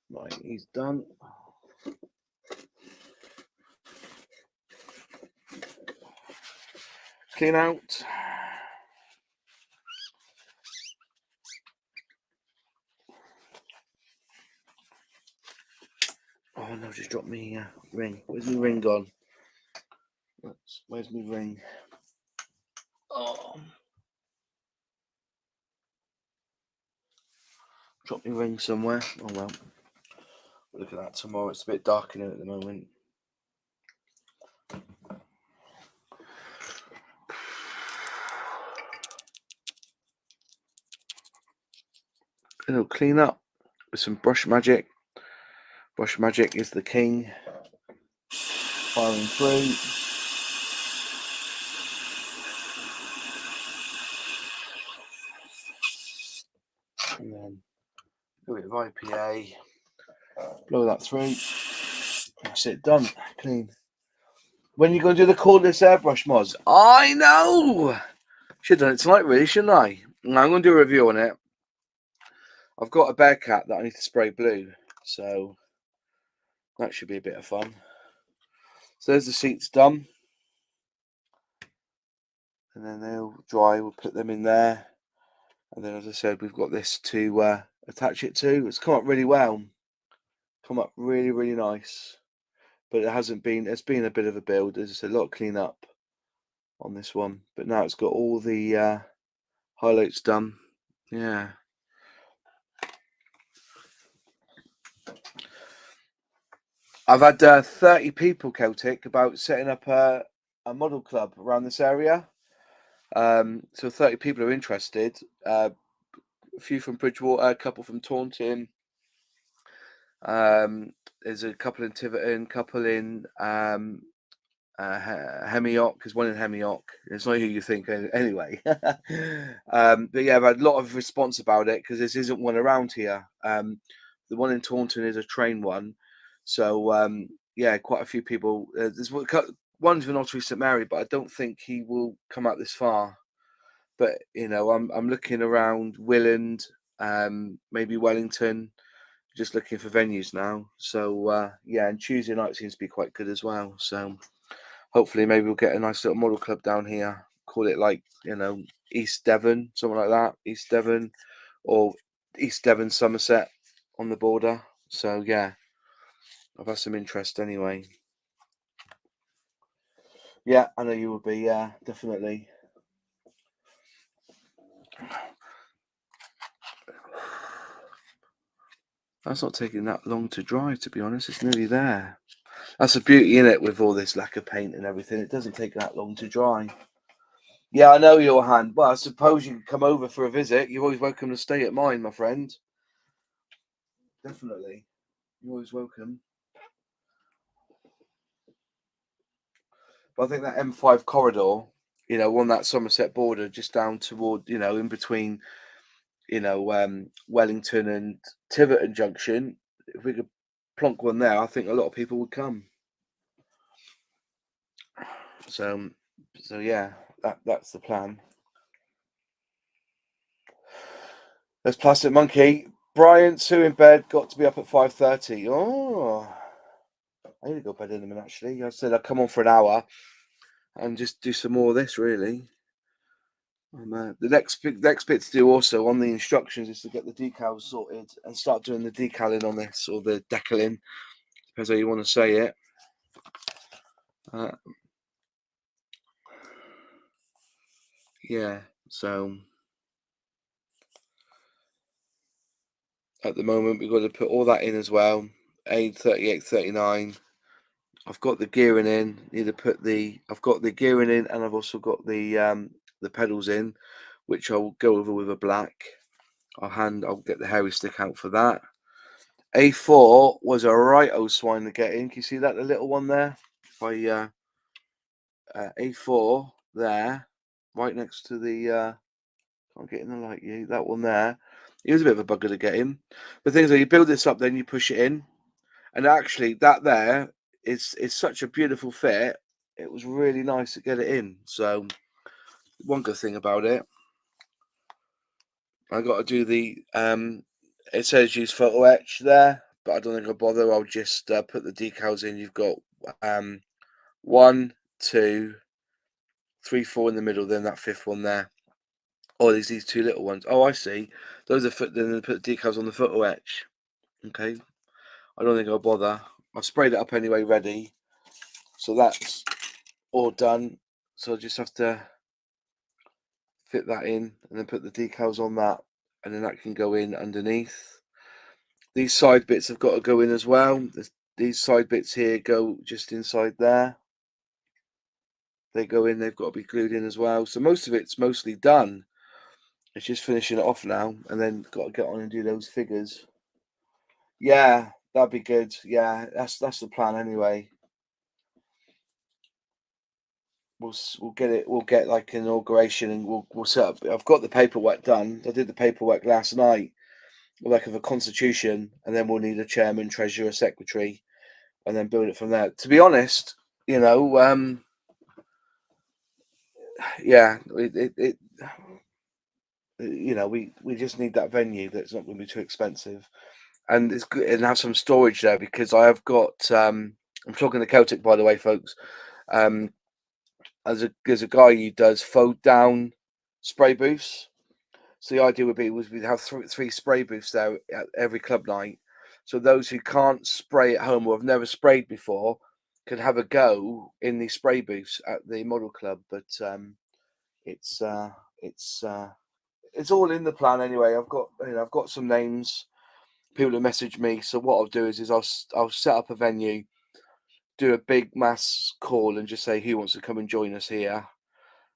Right, he's done. Clean out. Oh no, just dropped me ring. Where's my ring gone? Where's my ring? Oh. Drop my ring somewhere. Oh well. Look at that tomorrow. It's a bit dark in here at the moment. It'll clean up with some brush magic. Brush magic is the king. Firing through. And then a bit of IPA. Blow that through. That's it, done. Clean. When are you going to do the cordless airbrush mods? I know! Should have done it tonight, really, shouldn't I? I'm going to do a review on it. I've got a bear cat that I need to spray blue, so that should be a bit of fun. So there's the seats done. And then they'll dry. We'll put them in there. And then, as I said, we've got this to attach it to. It's come up really well. Come up really, really nice. But it hasn't been, it's been a bit of a build. There's a lot of clean up on this one. But now it's got all the highlights done. Yeah. I've had 30 people, Celtic, about setting up a model club around this area. So 30 people are interested. A few from Bridgewater, a couple from Taunton. There's a couple in Tiverton, a couple in Hemiock. There's one in Hemiock. It's not who you think anyway. But yeah, I've had a lot of response about it because this isn't one around here. The one in Taunton is a train one. So yeah, quite a few people. There's one's in Ottery St Mary, but I don't think he will come out this far. But you know, I'm looking around Willand, maybe Wellington, just looking for venues now. So yeah, and Tuesday night seems to be quite good as well. So hopefully, maybe we'll get a nice little model club down here. Call it like, you know, East Devon, something like that. East Devon or East Devon, Somerset on the border. So yeah, I've had some interest anyway. Yeah, I know you will be. Yeah, definitely. That's not taking that long to dry, to be honest. It's nearly there. That's the beauty in it with all this lacquer paint and everything. It doesn't take that long to dry. Yeah, I know your hand. Well, I suppose you can come over for a visit. You're always welcome to stay at mine, my friend. Definitely. You're always welcome. But I think that M5 corridor, you know, on that Somerset border, just down toward, you know, in between, you know, Wellington and Tiverton Junction, if we could plonk one there, I think a lot of people would come. So yeah, that's the plan. There's Plastic Monkey. Brian, Sue in bed, got to be up at 5:30. Oh, I need to go to bed in a minute, actually. I said I'd come on for an hour and just do some more of this, really. The next bit to do also on the instructions is to get the decals sorted and start doing the decaling on this, or the decaling, depends how you want to say it. Yeah, so at the moment we've got to put all that in as well. A38, 39. I've got the gearing in. Need to put I've got the gearing in, and I've also got the pedals in, which I'll go over with a black. I'll get the hairy stick out for that. A4 was a right old swine to get in. Can you see that, the little one there? If I A4 there, right next to the can't get in the light, you. That one there. It was a bit of a bugger to get in. But things like you build this up, then you push it in, and actually that there is such a beautiful fit. It was really nice to get it in. So one good thing about it, I got to do the it says use photo etch there, but I don't think I'll bother. I'll just put the decals in. You've got 1, 2, 3, 4 in the middle, then that fifth one there. Oh, there's these two little ones. Oh, I see. Those are then they put the decals on the photo etch. Okay. I don't think I'll bother. I've sprayed it up anyway, ready. So that's all done. So I just have to fit that in and then put the decals on that, and then that can go in underneath. These side bits have got to go in as well. These side bits here go just inside there. They go in, they've got to be glued in as well. So most of it's mostly done. It's just finishing it off now, and then got to get on and do those figures. Yeah, that'd be good. Yeah, that's the plan anyway. We'll get it. We'll get like an inauguration, and we'll set up. I've got the paperwork done. I did the paperwork last night, like of a constitution, and then we'll need a chairman, treasurer, secretary, and then build it from there. To be honest, you know, yeah, you know, we just need that venue that's not going to be too expensive, and it's good, and have some storage there, because I have got. I'm talking to Celtic, by the way, folks. There's a guy who does fold down spray booths. So the idea would be we'd have three spray booths there at every club night. So those who can't spray at home or have never sprayed before can have a go in the spray booths at the model club. But it's it's all in the plan anyway. I've got some names. People have messaged me. So what I'll do is I'll set up a venue, do a big mass call, and just say who wants to come and join us here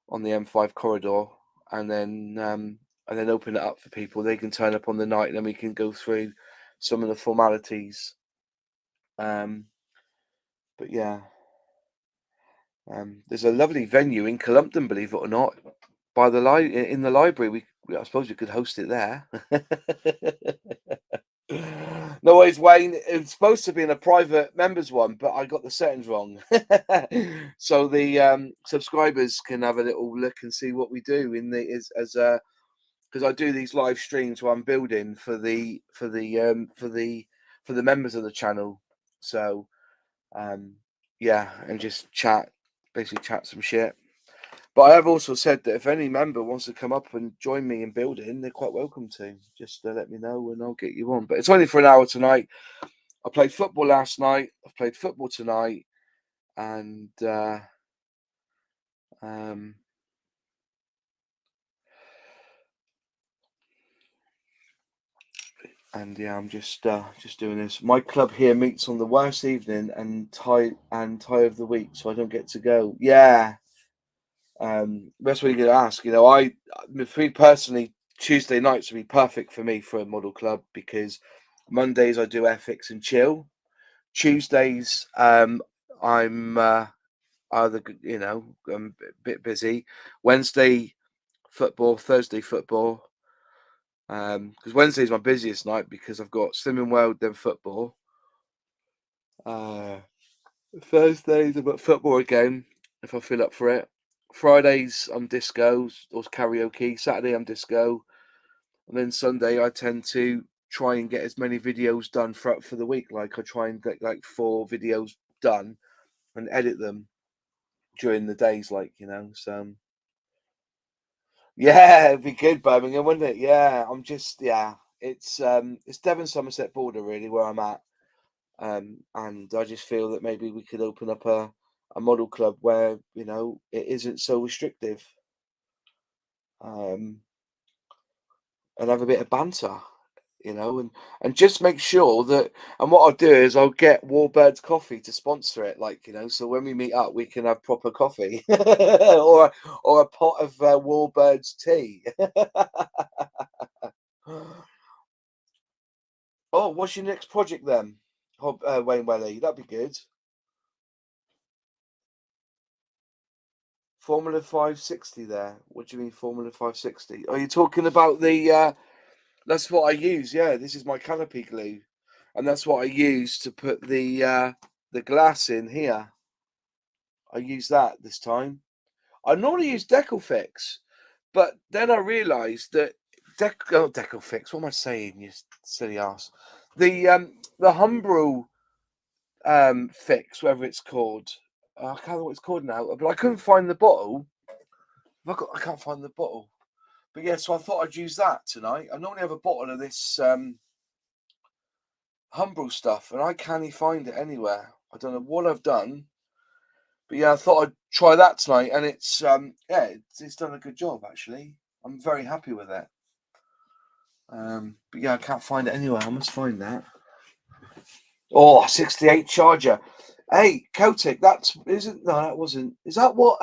on the M5 corridor, and then open it up for people. They can turn up on the night, and then we can go through some of the formalities. But yeah, there's a lovely venue in Columpton, believe it or not, by the in the library. I suppose we could host it there. No worries, Wayne. It's supposed to be in a private members one, but I got the settings wrong. So the subscribers can have a little look and see what we do in the as because I do these live streams while I'm building for the members of the channel. So yeah, and just basically chat some shit. But I have also said that if any member wants to come up and join me in building, they're quite welcome to. Just let me know and I'll get you on. But it's only for an hour tonight. I played football last night. I've played football tonight, and yeah, I'm just doing this. My club here meets on the worst evening and tie of the week, so I don't get to go. Yeah, that's what you're gonna ask. You know, for me personally, Tuesday nights would be perfect for me for a model club, because Mondays I do FX and chill. Tuesdays, I'm either I'm a bit busy. Wednesday football, Thursday football. Because Wednesday is my busiest night because I've got Slimming World, then football. Thursdays I've got football again if I feel up for it. Fridays I'm disco or karaoke. Saturday I'm disco, and then Sunday I tend to try and get as many videos done for the week. Like I try and get like 4 videos done and edit them during the days, like, you know. So yeah, it'd be good, Birmingham, wouldn't it? Yeah, I'm just it's Devon Somerset border really where I'm at. And I just feel that maybe we could open up a model club where, you know, it isn't so restrictive. And have a bit of banter, you know, and just make sure that. And what I'll do is I'll get Warbirds Coffee to sponsor it, like, you know, so when we meet up, we can have proper coffee or a pot of Warbirds tea. Oh, what's your next project then, Wayne Welly? That'd be good. Formula 560 there. What do you mean Formula 560? Are you talking about the that's what I use, yeah. This is my canopy glue. And that's what I use to put the glass in here. I use that this time. I normally use Decalfix, but then I realised that Decalfix, what am I saying, you silly ass? The Humbrol fix, whatever it's called. I can't know what it's called now, but I couldn't find the bottle. I can't find the bottle. But yeah, so I thought I'd use that tonight. I normally have a bottle of this Humbrol stuff, and I can't find it anywhere. I don't know what I've done. But yeah, I thought I'd try that tonight, and it's it's done a good job actually. I'm very happy with it. But yeah, I can't find it anywhere. I must find that. Oh, 68 charger. Hey, Celtic, that wasn't. Is that what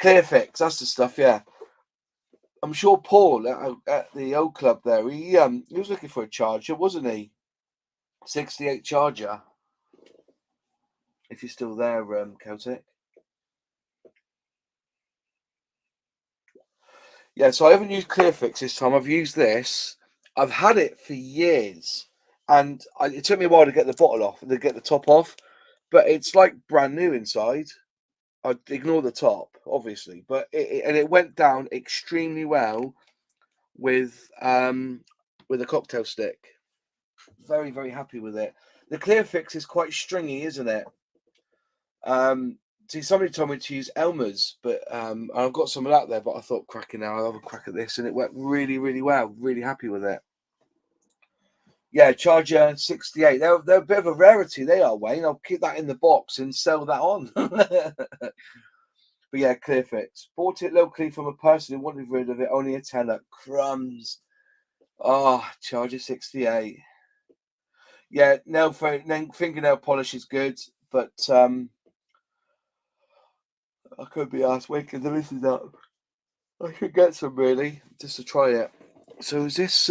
Clearfix? That's the stuff, yeah. I'm sure Paul at the old club there, he was looking for a charger, wasn't he? 68 charger. If you're still there, Celtic. Yeah, so I haven't used Clearfix this time. I've used this. I've had it for years, and it took me a while to get the bottle off, to get the top off, but it's like brand new inside. I'd ignore the top, obviously, but it went down extremely well with a cocktail stick. Very, very happy with it. The Clearfix is quite stringy, isn't it? See, somebody told me to use Elmer's, but I've got some of that there, but I thought, cracking now, I'll have a crack at this, and it went really, really well. Really happy with it. Yeah, Charger 68. They're a bit of a rarity, they are, Wayne. I'll keep that in the box and sell that on. But yeah, Clearfix. Bought it locally from a person who wanted rid of it, only a tenner. Crumbs. Oh, Charger 68. Yeah, fingernail polish is good, but I could be asked waking the missus up. I should get some really, just to try it. So is this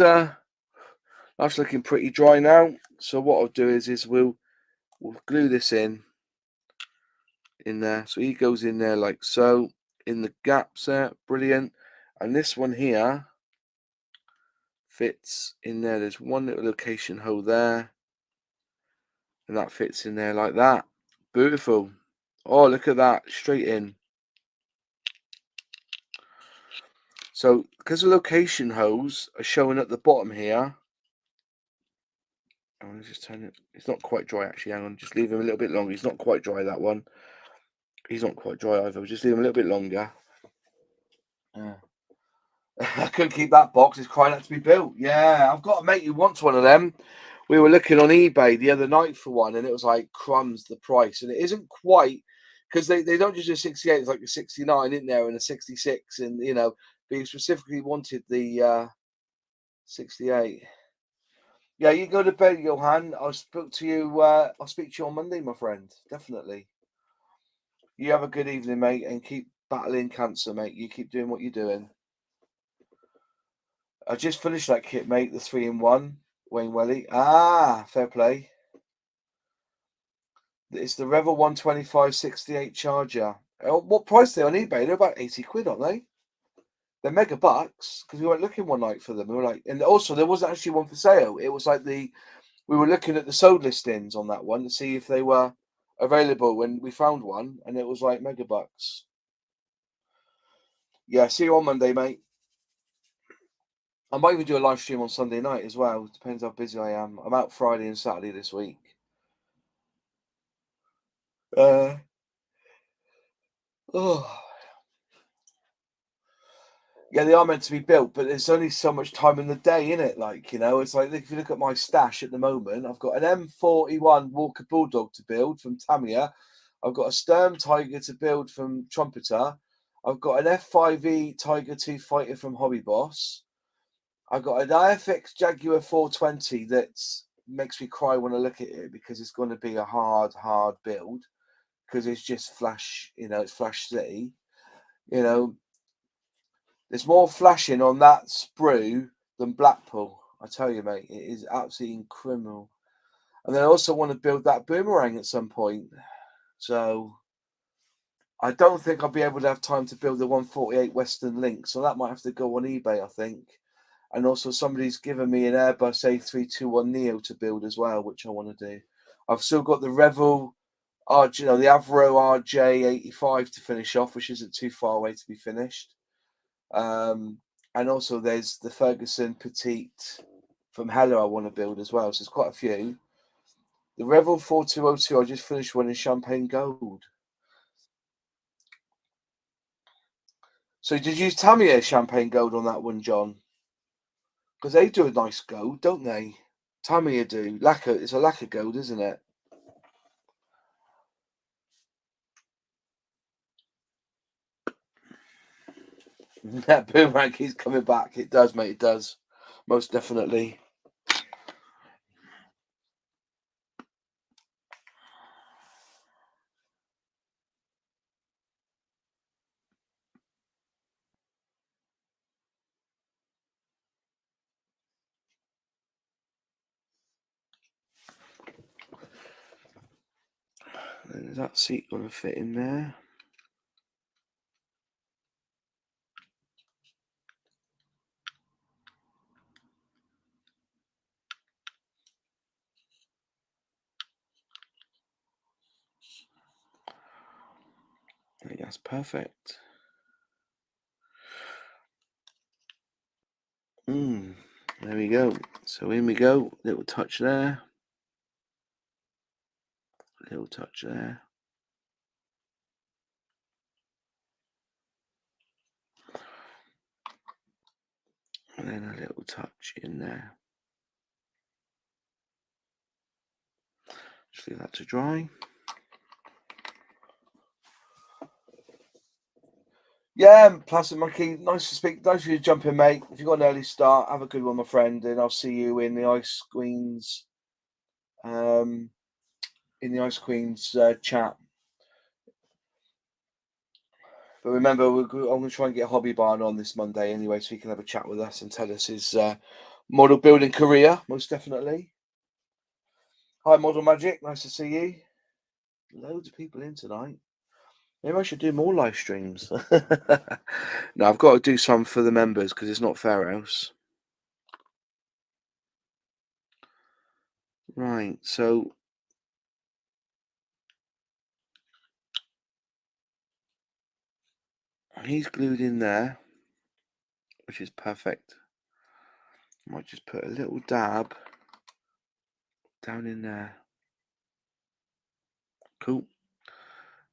that's looking pretty dry now. So what I'll do is we'll glue this in there. So he goes in there like so, in the gaps there, brilliant. And this one here fits in there. There's one little location hole there, and that fits in there like that. Beautiful. Oh, look at that, straight in. So because the location holes are showing at the bottom here, I'm gonna just turn it. It's not quite dry actually. Hang on, just leave him a little bit longer. He's not quite dry, that one. He's not quite dry either. We'll just leave him a little bit longer. Yeah. I couldn't keep that box. It's crying out to be built. Yeah, I've got a mate who wants one of them. We were looking on eBay the other night for one, and it was like crumbs the price, and it isn't quite, because they don't just do 68. It's like a 69 in there and a 66, and you know, but he specifically wanted the 68. Yeah, you go to bed, Johan. I'll speak to you. I'll speak to you on Monday, my friend. Definitely. You have a good evening, mate, and keep battling cancer, mate. You keep doing what you're doing. I just finished that kit, mate. The 3-in-1, Wayne Welly. Ah, fair play. It's the Revel 125 68 charger. What price are they on eBay? They're about 80 quid, aren't they? They're mega bucks, because we went looking one night for them. We were like, and also there wasn't actually one for sale. It was like we were looking at the sold listings on that one to see if they were available when we found one, and it was like mega bucks. Yeah, see you on Monday, mate. I might even do a live stream on Sunday night as well. Depends how busy I am. I'm out Friday and Saturday this week. Oh, yeah, they are meant to be built, but there's only so much time in the day, in it. Like, you know, it's like if you look at my stash at the moment, I've got an M41 Walker Bulldog to build from Tamiya. I've got a Sturm Tiger to build from Trumpeter. I've got an F5E Tiger 2 Fighter from Hobby Boss. I've got an IFX Jaguar 420 that makes me cry when I look at it because it's going to be a hard build because it's just flash, you know, it's Flash City. You know, there's more flashing on that sprue than Blackpool. I tell you, mate, it is absolutely criminal. And then I also want to build that boomerang at some point. So I don't think I'll be able to have time to build the 148 Western Link. So that might have to go on eBay, I think. And also somebody's given me an Airbus A321 Neo to build as well, which I want to do. I've still got the Revel RJ, you know, the Avro RJ85 to finish off, which isn't too far away to be finished. And also there's the Ferguson Petite from Hella I want to build as well. So there's quite a few. The Revel 4202, I just finished one in Champagne Gold. So did you use Tamiya Champagne Gold on that one, John? Because they do a nice gold, don't they? Tamiya do. Lacquer, it's a lacquer gold, isn't it? That boomerang keeps coming back. It does, mate. It does. Most definitely. Is that seat going to fit in there? I think that's perfect. There we go. So in we go. Little touch there. Little touch there. And then a little touch in there. Just leave that to dry. Yeah, Plastic Monkey, nice to speak. Nice for you to jump in, mate. If you've got an early start, have a good one, my friend, and I'll see you in the Ice Queens chat. But remember, I'm going to try and get Hobby Barn on this Monday anyway, so he can have a chat with us and tell us his model building career, most definitely. Hi, Model Magic. Nice to see you. Loads of people in tonight. Maybe I should do more live streams. No, I've got to do some for the members because it's not Fair House. Right, so he's glued in there, which is perfect. I might just put a little dab down in there. Cool.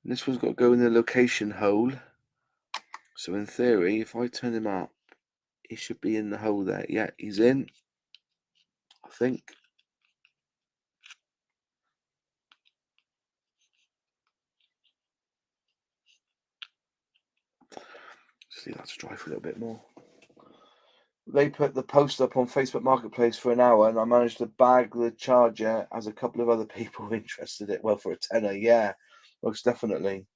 And this one's got to go in the location hole. So in theory, if I turn him up, he should be in the hole there. Yeah, he's in, I think. Just leave that to dry for a little bit more. They put the post up on Facebook Marketplace for an hour, and I managed to bag the charger as a couple of other people interested in it. Well, for a tenner, yeah, most definitely.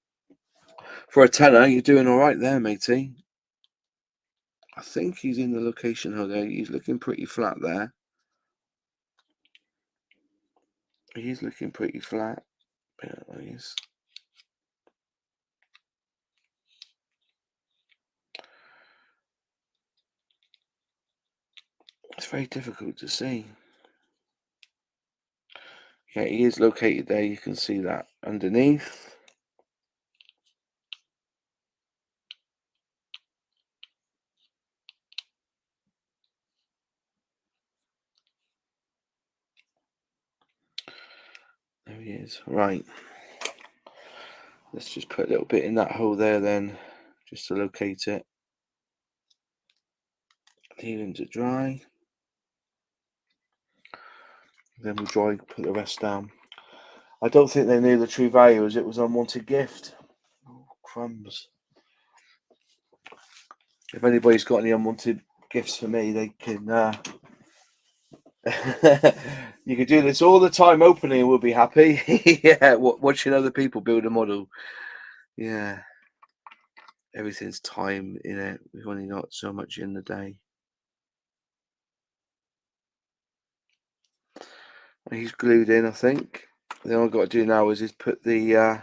For a tenner, you're doing all right there, matey. I think he's in the location hole there. He's looking pretty flat there. He's looking pretty flat. Yeah, he's... It's very difficult to see. Yeah, he is located there. You can see that underneath. There he is. Right. Let's just put a little bit in that hole there then, just to locate it. Leave him to dry. Then we'll put the rest down. I don't think they knew the true value as it was an unwanted gift. Oh, crumbs. If anybody's got any unwanted gifts for me, they can you can do this all the time opening and we'll be happy. Yeah, watching other people build a model. Yeah. Everything's time in it. We've only got so much in the day. He's glued in, I think. Then all I've got to do now is put the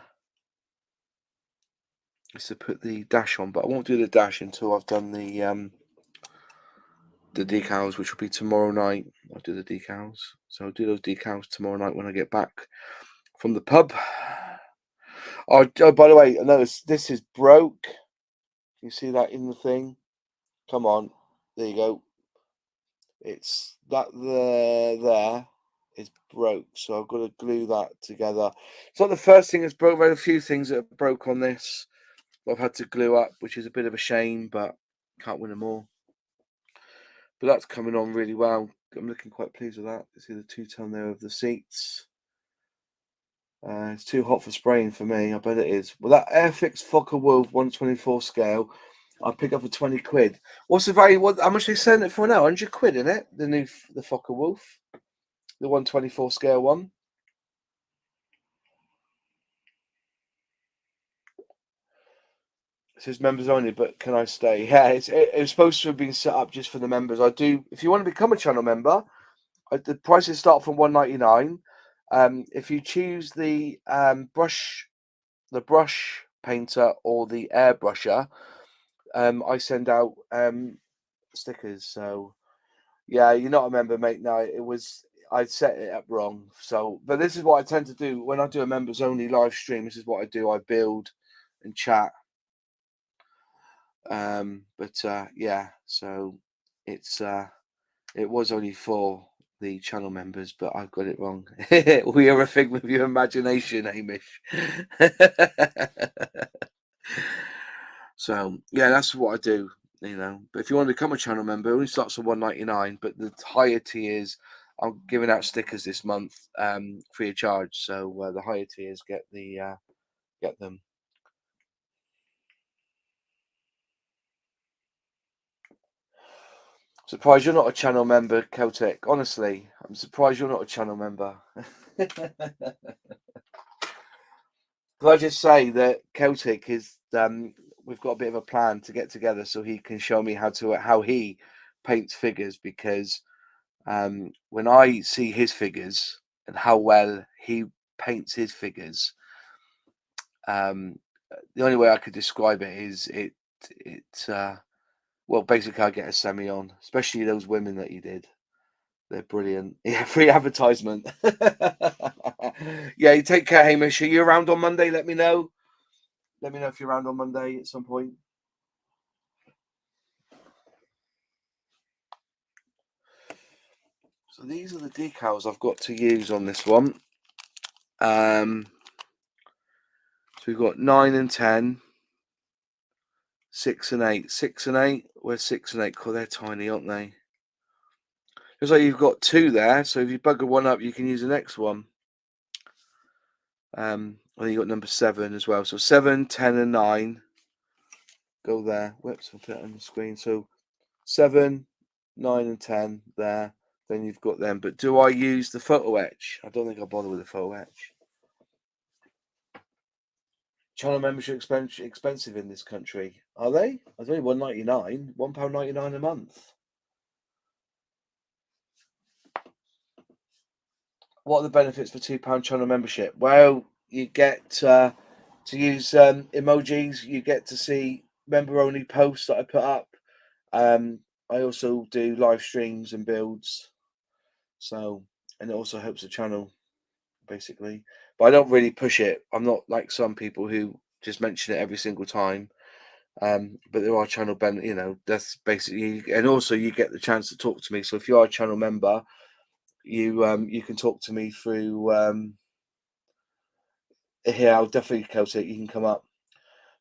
dash on, but I won't do the dash until I've done the decals, which will be tomorrow night. I'll do the decals. So I'll do those decals tomorrow night when I get back from the pub. Oh, by the way, I noticed this is broke. You see that in the thing? Come on. There you go. It's that there is broke, so I've got to glue that together. It's not the first thing that's broke. There are a few things that are broke on this I've had to glue up, which is a bit of a shame, but can't win them all. But that's coming on really well. I'm looking quite pleased with that. You see the two-tone there of the seats. It's too hot for spraying for me. I bet it is. Well, that Airfix Fokker Wolf 124 scale, I pick up for 20 quid. What's the value? How much they selling it for now? 100 quid, isn't it? The Fokker Wolf, the 124 scale one. It says members only, but can I stay? Yeah, it was supposed to have been set up just for the members. I do. If you want to become a channel member, the prices start from $1.99. If you choose the brush painter or the airbrusher, I send out stickers. So yeah, you're not a member, mate. No, I set it up wrong. So, but this is what I tend to do when I do a members only live stream. This is what I do. I build and chat. Yeah, so it was only for the channel members, but I've got it wrong. We are a figment of your imagination, Hamish. So yeah, that's what I do, But if you want to become a channel member, it only starts at $1.99, but the higher tiers, I'm giving out stickers this month, free of charge. So the higher tiers get them. Surprised you're not a channel member, Celtic. Honestly, I'm surprised you're not a channel member. Can I just say that Celtic is we've got a bit of a plan to get together so he can show me how he paints figures, because when I see his figures and how well he paints his figures, the only way I could describe it is well, basically I get a semi on, especially those women that you did. They're brilliant. Yeah, free advertisement. Yeah, you take care, Hamish. Are you around on Monday? Let me know. Let me know if you're around on Monday at some point. So these are the decals I've got to use on this one. So we've got 9 and 10, 6 and 8. 6 and 8. Where's 6 and 8? Oh, they're tiny, aren't they? Looks like you've got 2 there. So if you bugger one up, you can use the next one. And then you've got number 7 as well. So 7, 10, and 9 go there. Whoops, I'll put it on the screen. So 7, 9, and 10 there. Then you've got them. But do I use the photo etch? I don't think I'll bother with the photo etch. Channel membership expensive in this country, are they? It's only £1.99, £1.99 a month. What are the benefits for £2 channel membership? Well, you get to use emojis. You get to see member-only posts that I put up. I also do live streams and builds. So, and it also helps the channel, basically. But I don't really push it. I'm not like some people who just mention it every single time. But there are channel that's basically, and also you get the chance to talk to me. So if you are a channel member, you can talk to me through here, I'll definitely Celtic. You can come up.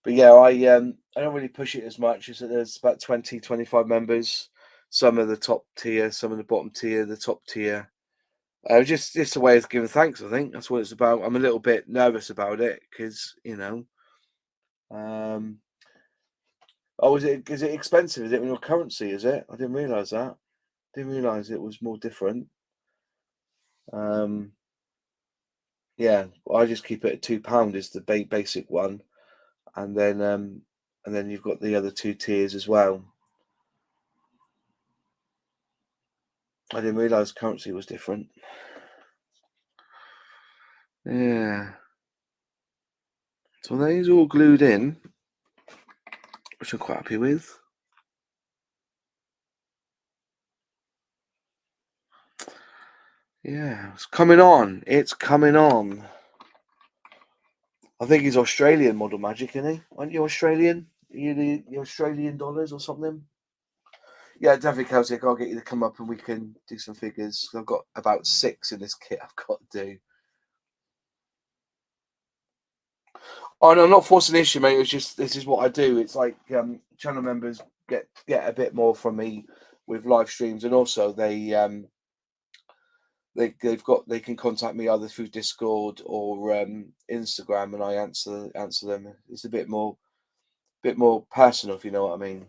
But yeah, I don't really push it as much. Is that there's about 20, 25 members. Some of the top tier, some of the bottom tier, the top tier. Just a way of giving thanks. I think that's what it's about. I'm a little bit nervous about it because oh, is it expensive? Is it in your currency? Is it? I didn't realise that. Didn't realise it was more different. Yeah, I just keep it at £2 is the basic one, and then you've got the other two tiers as well. I didn't realise currency was different. Yeah. So these all glued in, which I'm quite happy with. Yeah, it's coming on. It's coming on. I think he's Australian, Model Magic, isn't he? Aren't you Australian? Are you the Australian dollars or something? Yeah, definitely, Celtic. I'll get you to come up and we can do some figures. I've got about 6 in this kit I've got to do. Oh no, I'm not forcing the issue, mate. It's just this is what I do. It's like channel members get a bit more from me with live streams, and also they can contact me either through Discord or Instagram, and I answer them. It's a bit more personal, if you know what I mean.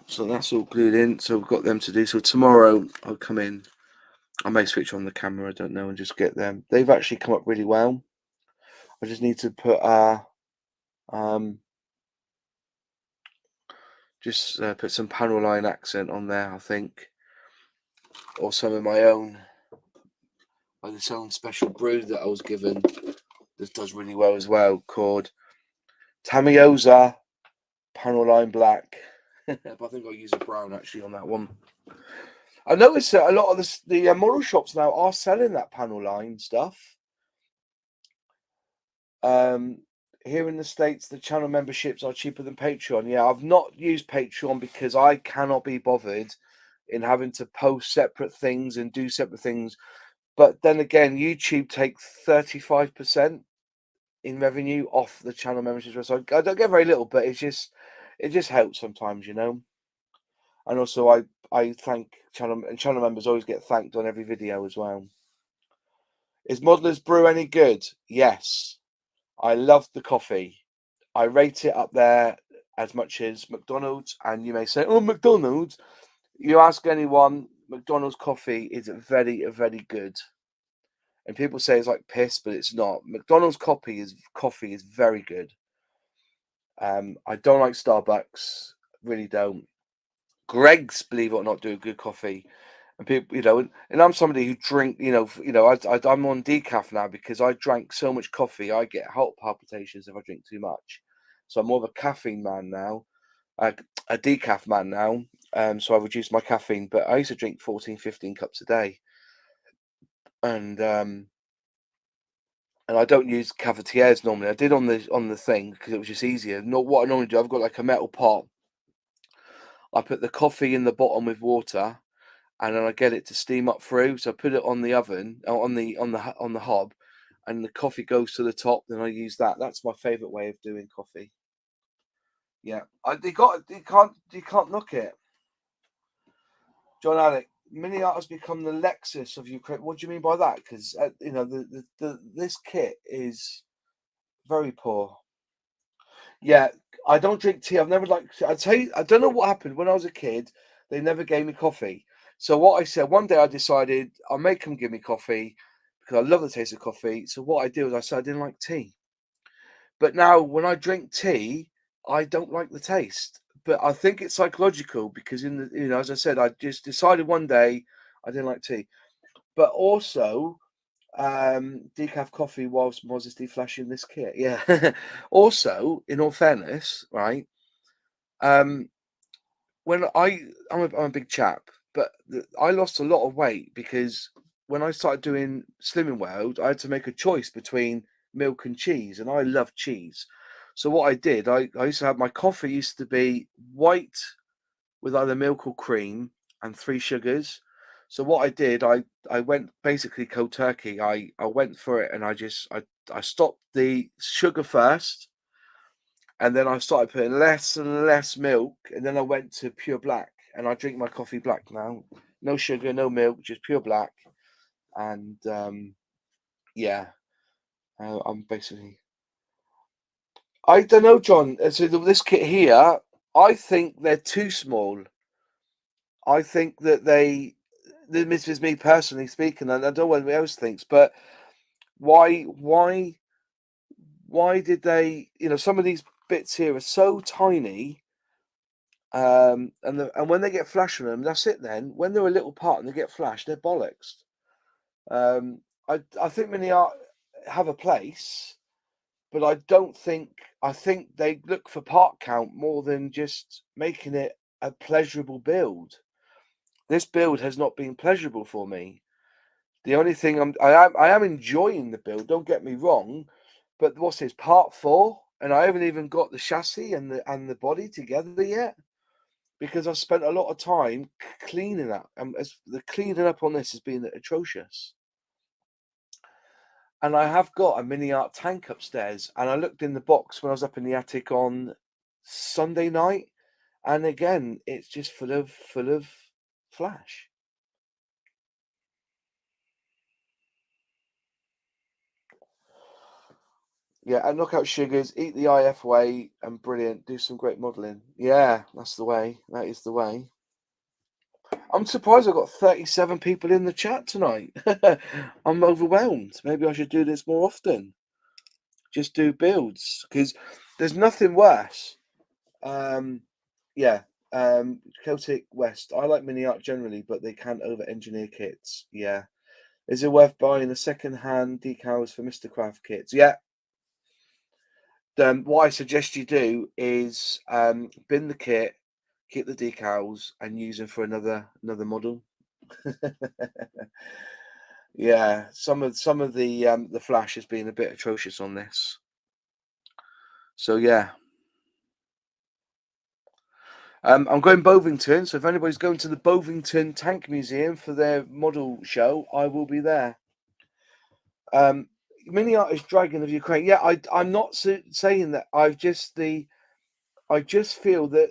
So that's all glued in. So we've got them to do. So tomorrow I'll come in. I may switch on the camera. I don't know, and just get them. They've actually come up really well. I just need to put put some panel line accent on there, I think, or some of my own, like this own special brew that I was given. This does really well as well, called Tamiya Panel Line Black. But I think I'll use a brown actually on that one. I noticed that a lot of the model shops now are selling that panel line stuff. Here in the States, the channel memberships are cheaper than Patreon. Yeah, I've not used Patreon because I cannot be bothered in having to post separate things and do separate things. But then again, YouTube take 35% in revenue off the channel memberships. So I don't get very little, but it just helps sometimes, you know. And also, I thank channel members always get thanked on every video as well. Is Modeller's Brew any good? Yes, I love the coffee. I rate it up there as much as McDonald's. And you may say, "Oh, McDonald's." You ask anyone, McDonald's coffee is very, very good. And people say it's like piss, but it's not. McDonald's coffee is very good. I don't like Starbucks, really don't. Greg's, believe it or not, do a good coffee. And people, and I'm somebody who drink, I'm on decaf now because I drank so much coffee, I get heart palpitations if I drink too much. So I'm more of a caffeine man now, a decaf man now. So I reduced my caffeine, but I used to drink 14, 15 cups a day. And I don't use cafetières normally. I did on the thing because it was just easier. Not what I normally do. I've got like a metal pot. I put the coffee in the bottom with water, and then I get it to steam up through. So I put it on the oven, on the hob, and the coffee goes to the top. Then I use that. That's my favourite way of doing coffee. Yeah, you can't knock it. John Alec, MiniArt has become the Lexus of Ukraine. What do you mean by that? Because this kit is very poor. Yeah, I don't drink tea. I've never liked. I tell you, I don't know what happened when I was a kid. They never gave me coffee. So what I said one day, I decided I'll make them give me coffee because I love the taste of coffee. So what I did was I said I didn't like tea. But now when I drink tea, I don't like the taste. But I think it's psychological because as I said, I just decided one day I didn't like tea. But also, decaf coffee whilst modesty flashing this kit. Yeah. Also, in all fairness, right? When I'm a big chap, but I lost a lot of weight because when I started doing Slimming World, I had to make a choice between milk and cheese, and I love cheese. So what I did, I used to have my coffee used to be white with either milk or cream and 3 sugars. So what I did, I went basically cold turkey. I went for it and I stopped the sugar first, and then I started putting less and less milk, and then I went to pure black, and I drink my coffee black now. No sugar, no milk, just pure black. And yeah, I'm basically. I don't know, John. So this kit here, I think they're too small. I think that this is me personally speaking, and I don't know what anybody else thinks, but why, why did they? You know, some of these bits here are so tiny, and when they get flash on them, that's it. Then when they're a little part and they get flash, they're bollocks. Um, I think MiniArt have a place, but I don't think. I think they look for part count more than just making it a pleasurable build. This build has not been pleasurable for me. The only thing I am enjoying the build. Don't get me wrong, but what's this, part 4, and I haven't even got the chassis and the body together yet because I've spent a lot of time cleaning up, and the cleaning up on this has been atrocious. And I have got a MiniArt tank upstairs, and I looked in the box when I was up in the attic on Sunday night, and again, it's just full of flash. Yeah, and knock out sugars, eat the IF way, and brilliant. Do some great modelling. Yeah, that's the way. That is the way. I'm surprised I've got 37 people in the chat tonight. I'm overwhelmed. Maybe I should do this more often. Just do builds, because there's nothing worse. Yeah, Celtic West. I like MiniArt generally, but they can over-engineer kits. Yeah. Is it worth buying the second-hand decals for Mr. Craft kits? Yeah. What I suggest you do is bin the kit, keep the decals, and use them for another model. Yeah, some of the flash has been a bit atrocious on this. So yeah. I'm going Bovington, so if anybody's going to the Bovington Tank Museum for their model show, I will be there. MiniArt is Dragon of Ukraine. Yeah, I'm not saying that. I just feel that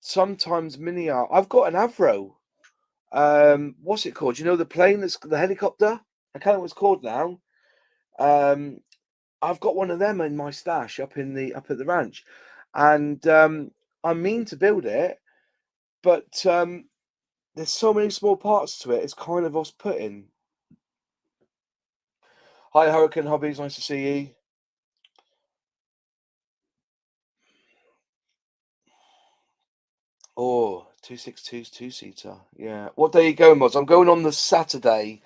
sometimes MiniArt. I've got an Avro. What's it called? You know the plane that's the helicopter? I can't know what it's called now. I've got one of them in my stash up at the ranch, and I mean to build it, but there's so many small parts to it. It's kind of off-putting. Hi, Hurricane Hobbies. Nice to see you. Oh, 262's two-seater. Yeah. What day are you going, Mods? I'm going on the Saturday,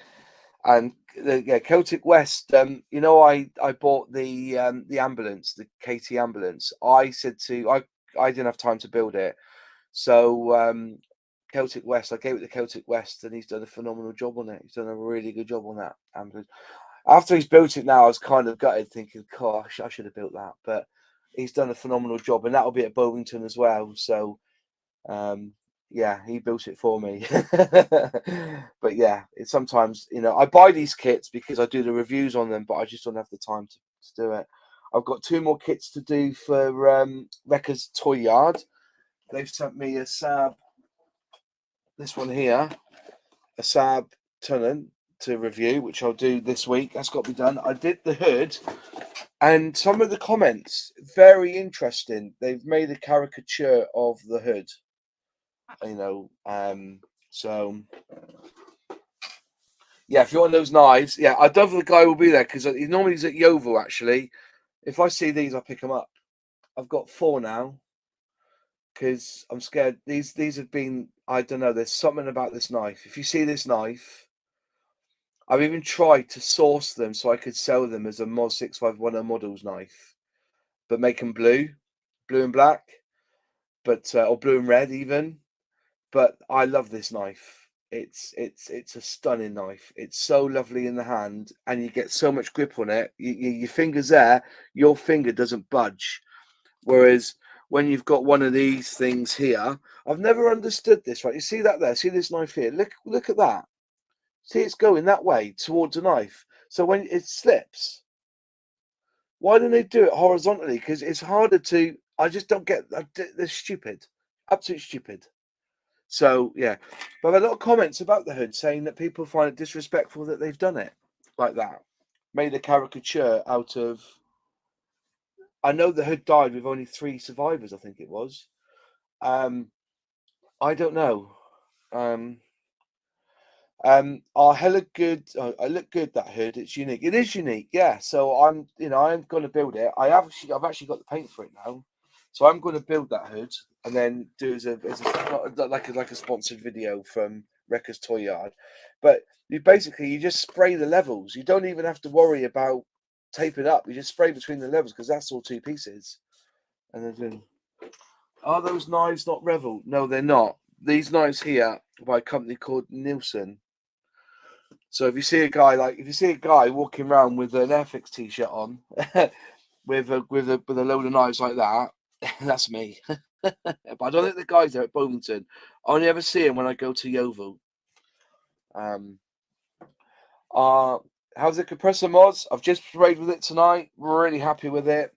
and yeah, Celtic West. You know, I bought the ambulance, the KT ambulance. I said I didn't have time to build it, so Celtic West. I gave it to Celtic West, and he's done a phenomenal job on it. He's done a really good job on that ambulance. After he's built it now, I was kind of gutted, thinking, "Gosh, I should have built that." But he's done a phenomenal job, and that'll be at Bovington as well. So, yeah, he built it for me. But yeah, it's sometimes, you know, I buy these kits because I do the reviews on them, but I just don't have the time to do it. I've got 2 more kits to do for Wrecker's Toy Yard. They've sent me a Saab, this one here, a Saab Tunnel to review, which I'll do this week. That's got to be done. I did the hood, and some of the comments very interesting. They've made a caricature of the hood, you know. So yeah, if you want those knives, yeah, I don't think the guy will be there because he normally is at Yeovil. Actually, if I see these, I'll pick them up. I've got 4 now because I'm scared. These have been. I don't know. There's something about this knife. If you see this knife, I've even tried to source them so I could sell them as a Mod 6510 models knife, but make them blue and black, but or blue and red even. But I love this knife. It's a stunning knife. It's so lovely in the hand, and you get so much grip on it. Your finger's there, your finger doesn't budge. Whereas when you've got one of these things here, I've never understood this, right? You see that there? See this knife here? Look at that. See, it's going that way towards the knife. So when it slips, why don't they do it horizontally? Because it's harder to. I just don't get. They're stupid, absolutely stupid. So yeah, but I've had a lot of comments about the hood saying that people find it disrespectful that they've done it like that, made a caricature out of. I know the hood died with only 3 survivors. I think it was. I don't know. I look good. I look good. That hood. It's unique. It is unique. Yeah. So I'm going to build it. I've actually got the paint for it now. So I'm going to build that hood and then do as a not like a sponsored video from Wrecker's Toy Yard, but you just spray the levels. You don't even have to worry about taping up. You just spray between the levels because that's all 2 pieces. And then are those knives not Revel? No, they're not. These knives here are by a company called Nielsen. So if you see a guy walking around with an Airfix t-shirt on, with a load of knives like that, that's me. But I don't think the guys there at Bovington. I only ever see him when I go to Yeovil. How's the compressor mods? I've just played with it tonight. Really happy with it,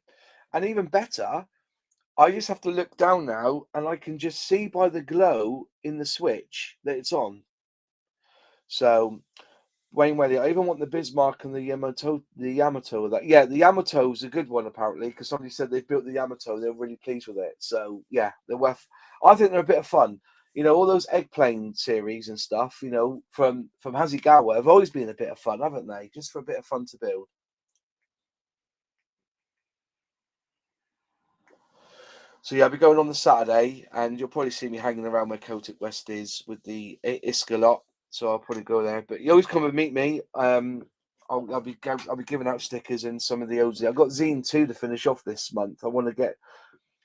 and even better, I just have to look down now, and I can just see by the glow in the switch that it's on. So Wayne Welly, I even want the Bismarck and the Yamato. Yeah, the Yamato is a good one apparently because somebody said they've built the Yamato. They're really pleased with it. So yeah, they're worth. I think they're a bit of fun. All those Eggplane series and stuff. From Hasegawa have always been a bit of fun, haven't they? Just for a bit of fun to build. So yeah, I'll be going on the Saturday, and you'll probably see me hanging around where Celtic West is with the Iska lot. So I'll probably go there. But you always come and meet me. I'll be giving out stickers and some of the OZ. I've got Zine 2 to finish off this month. I want to get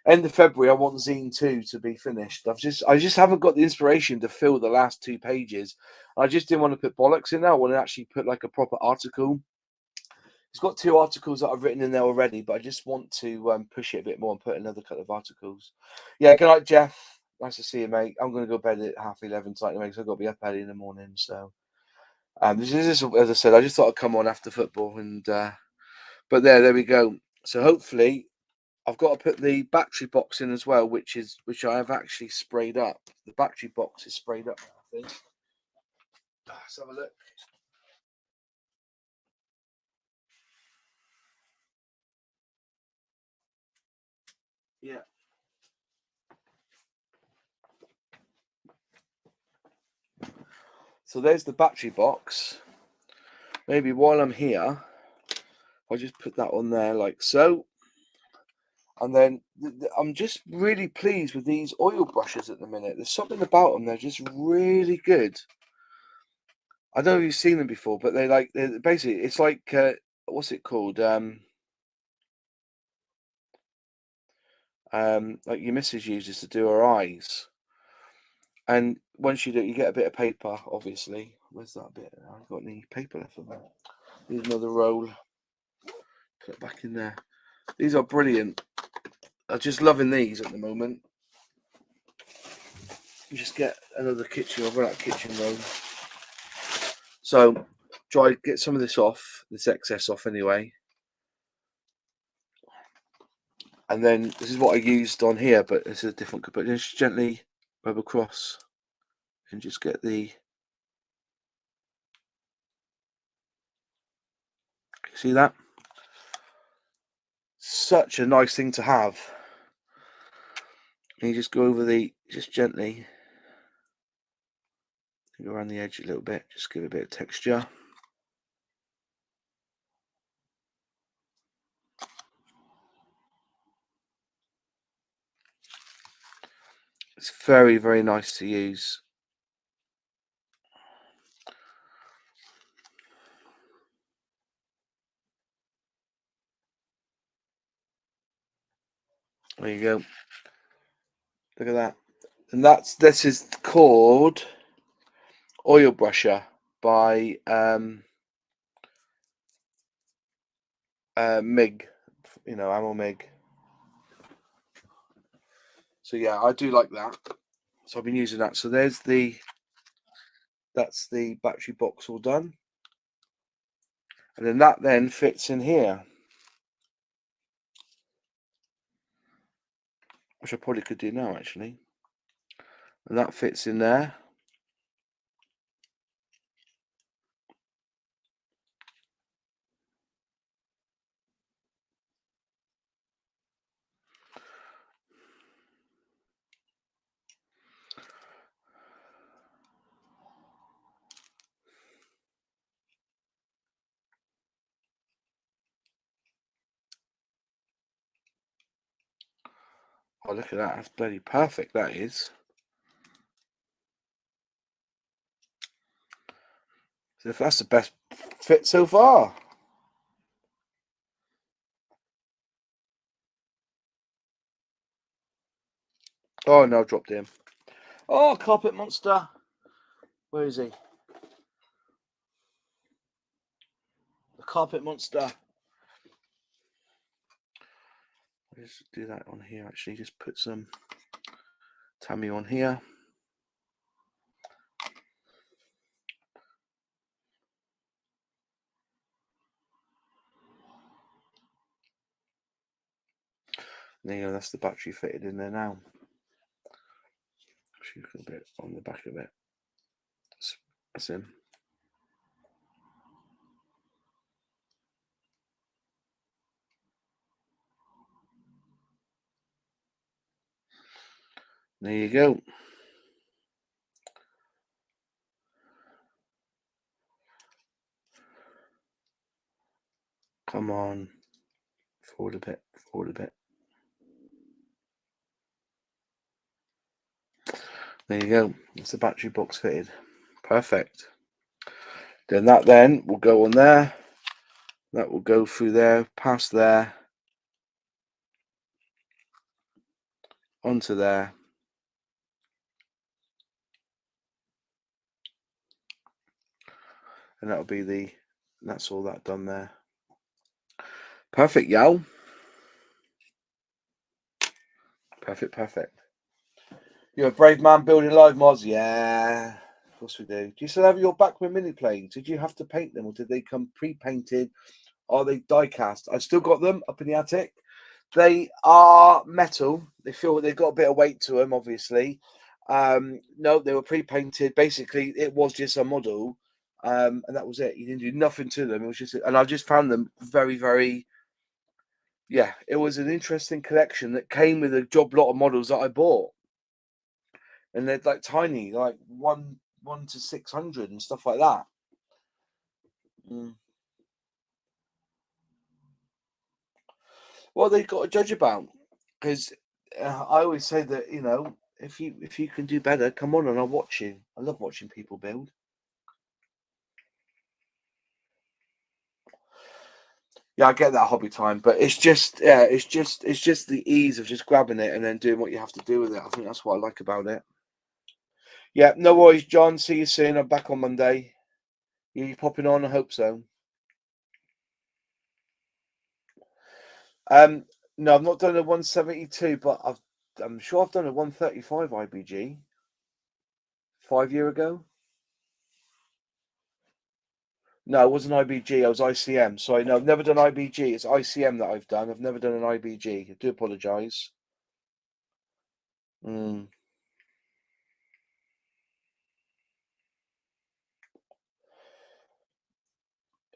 end of February. I want Zine 2 to be finished. I just haven't got the inspiration to fill the last 2 pages. I just didn't want to put bollocks in there. I want to actually put like a proper article. It's got 2 articles that I've written in there already, but I just want to push it a bit more and put another couple of articles. Yeah, good night, Jeff. Nice to see you, mate. I'm going to go to bed at 11:30 tonight, because I've got to be up early in the morning. So, this is, as I said, I just thought I'd come on after football, and but there we go. So hopefully, I've got to put the battery box in as well, which I have actually sprayed up. The battery box is sprayed up now, I think. Let's have a look. Yeah. So there's the battery box. Maybe while I'm here, I'll just put that on there like so. And then I'm just really pleased with these oil brushes at the minute. There's something about them, they're just really good. I don't know if you've seen them before, but they're basically, it's like, what's it called? Like your missus uses to do her eyes. And once you do it, you get a bit of paper, obviously. Where's that bit? I haven't got any paper left on that. Here's another roll. Put it back in there. These are brilliant. I'm just loving these at the moment. Just get another kitchen. I've run out of kitchen roll. So try get some of this off, this excess off anyway. And then this is what I used on here, but it's a different, but just gently rub across and just get the, see that? Such a nice thing to have. And you just go over just gently, go around the edge a little bit, just give it a bit of texture. It's very, very nice to use. There you go. Look at that. And this is called Oil Brusher by MIG, Ammo MIG. So yeah, I do like that. So I've been using that. So that's the battery box all done. And then that then fits in here. Which I probably could do now actually. And that fits in there. Oh, look at that. That's bloody perfect, that is. So if that's the best fit so far. Oh, no, I dropped him. Oh, carpet monster. Where is he? The carpet monster. Let's do that on here, actually. Just put some Tamiya on here. There you go, that's the battery fitted in there now. Actually, look a bit on the back of it. That's in. There you go. Come on. Forward a bit, forward a bit. There you go. It's the battery box fitted. Perfect. Then that then will go on there. That will go through there, past there, onto there. And that'll be that's all that done there. Perfect, yo. Perfect, perfect. You're a brave man building live mods. Yeah, of course we do. Do you still have your Backman mini planes? Did you have to paint them or did they come pre-painted? Are they die cast? I've still got them up in the attic. They are metal. They feel they've got a bit of weight to them, obviously. No, they were pre-painted. Basically, it was just a model. And that was it. You didn't do nothing to them. It was just, and I just found them very, very, yeah, it was an interesting collection that came with a job lot of models that I bought. And they're like tiny, like one to 600 and stuff like that. Well, they've got to judge about, because I always say that, you know, if you can do better, come on and I'll watch you. I love watching people build. Yeah, I get that hobby time, but it's just it's just the ease of just grabbing it and then doing what you have to do with it. I think that's what I like about it. Yeah, no worries, John. See you soon. I'm back on Monday. You popping on? I hope so. No, I've not done a 172, but I'm sure I've done a 135 IBG 5 year ago. No, it wasn't IBG. I was ICM. Sorry, no, I've never done IBG. It's ICM that I've done. I've never done an IBG. I do apologise.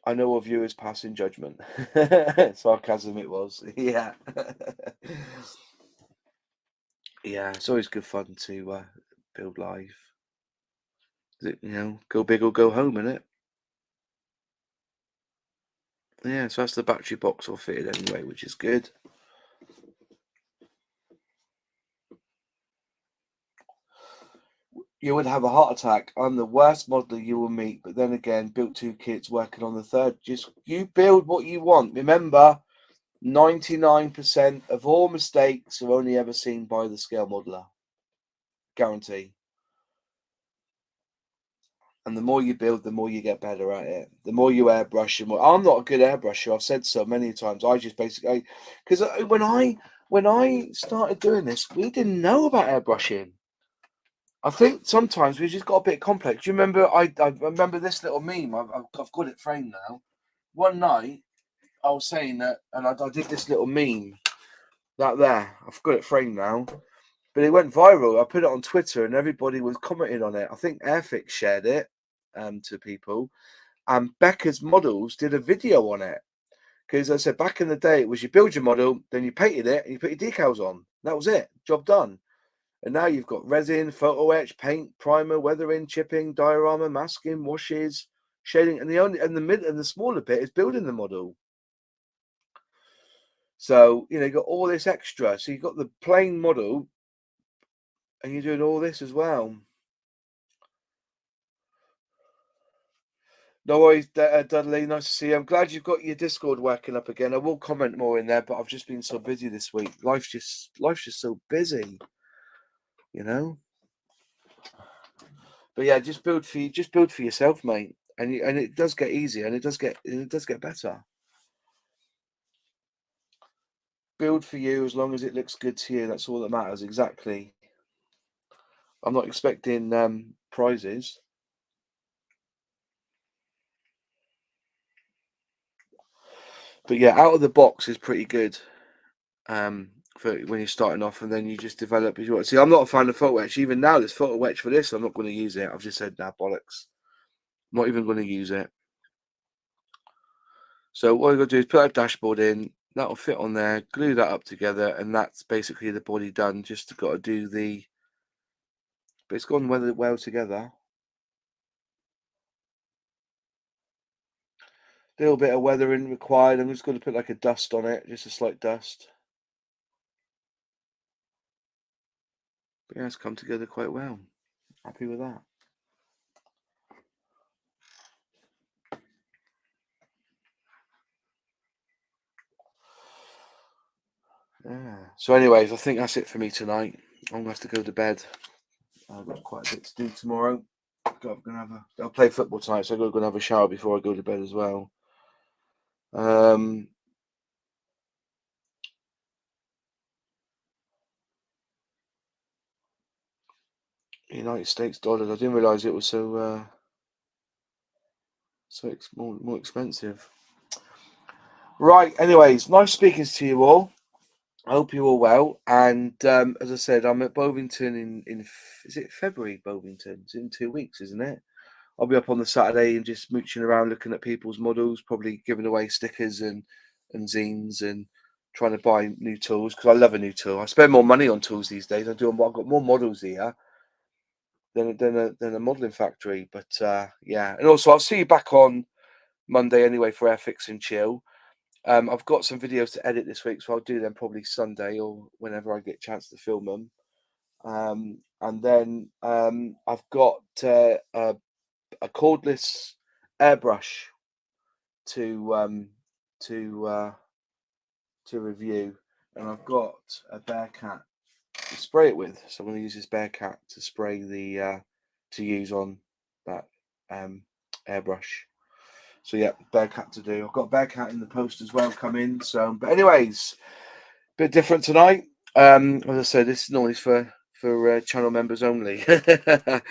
I know of you as passing judgment. Sarcasm it was. Yeah. Yeah, it's always good fun to build live. You know, go big or go home, innit? Yeah, so that's the battery box all fitted anyway, which is good. You would have a heart attack. I'm the worst modeler you will meet, but then again, built 2 kits working on the third. Just you build what you want. Remember, 99% of all mistakes are only ever seen by the scale modeler. Guarantee. And the more you build, the more you get better at it. The more you airbrush, and more. I'm not a good airbrusher. I've said so many times. I just basically, because when I when I started doing this, we didn't know about airbrushing. I think sometimes we just got a bit complex. Do you remember? I remember this little meme. I've got it framed now. One night I was saying that, and I did this little meme. That there, I've got it framed now. But it went viral. I put it on Twitter, and everybody was commenting on it. I think Airfix shared it to people, and Becca's Models did a video on it. Because I said back in the day, it was you build your model, then you painted it, and you put your decals on. That was it. Job done. And now you've got resin, photo etch, paint, primer, weathering, chipping, diorama, masking, washes, shading, and the smaller bit is building the model. So you got all this extra. So you've got the plain model, and you're doing all this as well. No worries, Dudley. Nice to see you. I'm glad you've got your Discord working up again. I will comment more in there, but I've just been so busy this week. Life's just so busy, But yeah, just build for yourself, mate. And it does get easier, and it does get better. Build for you as long as it looks good to you. That's all that matters. Exactly. I'm not expecting prizes. But yeah, out of the box is pretty good. For when you're starting off, and then you just develop as you want. See, I'm not a fan of photo etch. Even now, there's photo etch for this. I'm not going to use it. I've just said, nah, bollocks. I'm not even going to use it. So what I'm going to do is put a dashboard in. That'll fit on there. Glue that up together, and that's basically the body done. Just got to do but it's gone well together. A little bit of weathering required. I'm just going to put like a dust on it, just a slight dust. But yeah, it's come together quite well. Happy with that. Yeah. So anyways, I think that's it for me tonight. I'm going to have to go to bed. I've got quite a bit to do tomorrow. I'll play football tonight, so I've got to go and have a shower before I go to bed as well. United States dollars. I didn't realise it was so more expensive. Right. Anyways, nice speaking to you all. I hope you're all well. And as I said, I'm at Bovington in is it February? Bovington. It's in 2 weeks, isn't it? I'll be up on the Saturday and just mooching around, looking at people's models, probably giving away stickers and zines and trying to buy new tools because I love a new tool. I spend more money on tools these days. I've got more models here than a modeling factory. But yeah, and also I'll see you back on Monday anyway for Airfix and Chill. I've got some videos to edit this week, so I'll do them probably Sunday or whenever I get a chance to film them. And then I've got a cordless airbrush to review, and I've got a Bearcat to spray it with. So I'm going to use this Bearcat to spray the to use on that airbrush. So yeah, Bearcat to do. I've got Bearcat in the post as well coming. So, but anyways, bit different tonight. As I said, this is normally for channel members only, but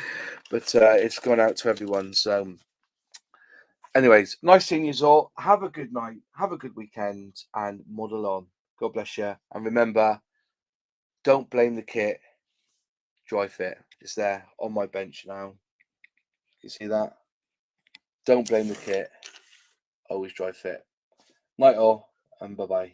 it's gone out to everyone. So, anyways, nice seeing you all. Have a good night. Have a good weekend, and model on. God bless you. And remember, don't blame the kit. Dry fit. It's there on my bench now. You see that? Don't blame the kit. Always dry fit. Night all, and bye bye.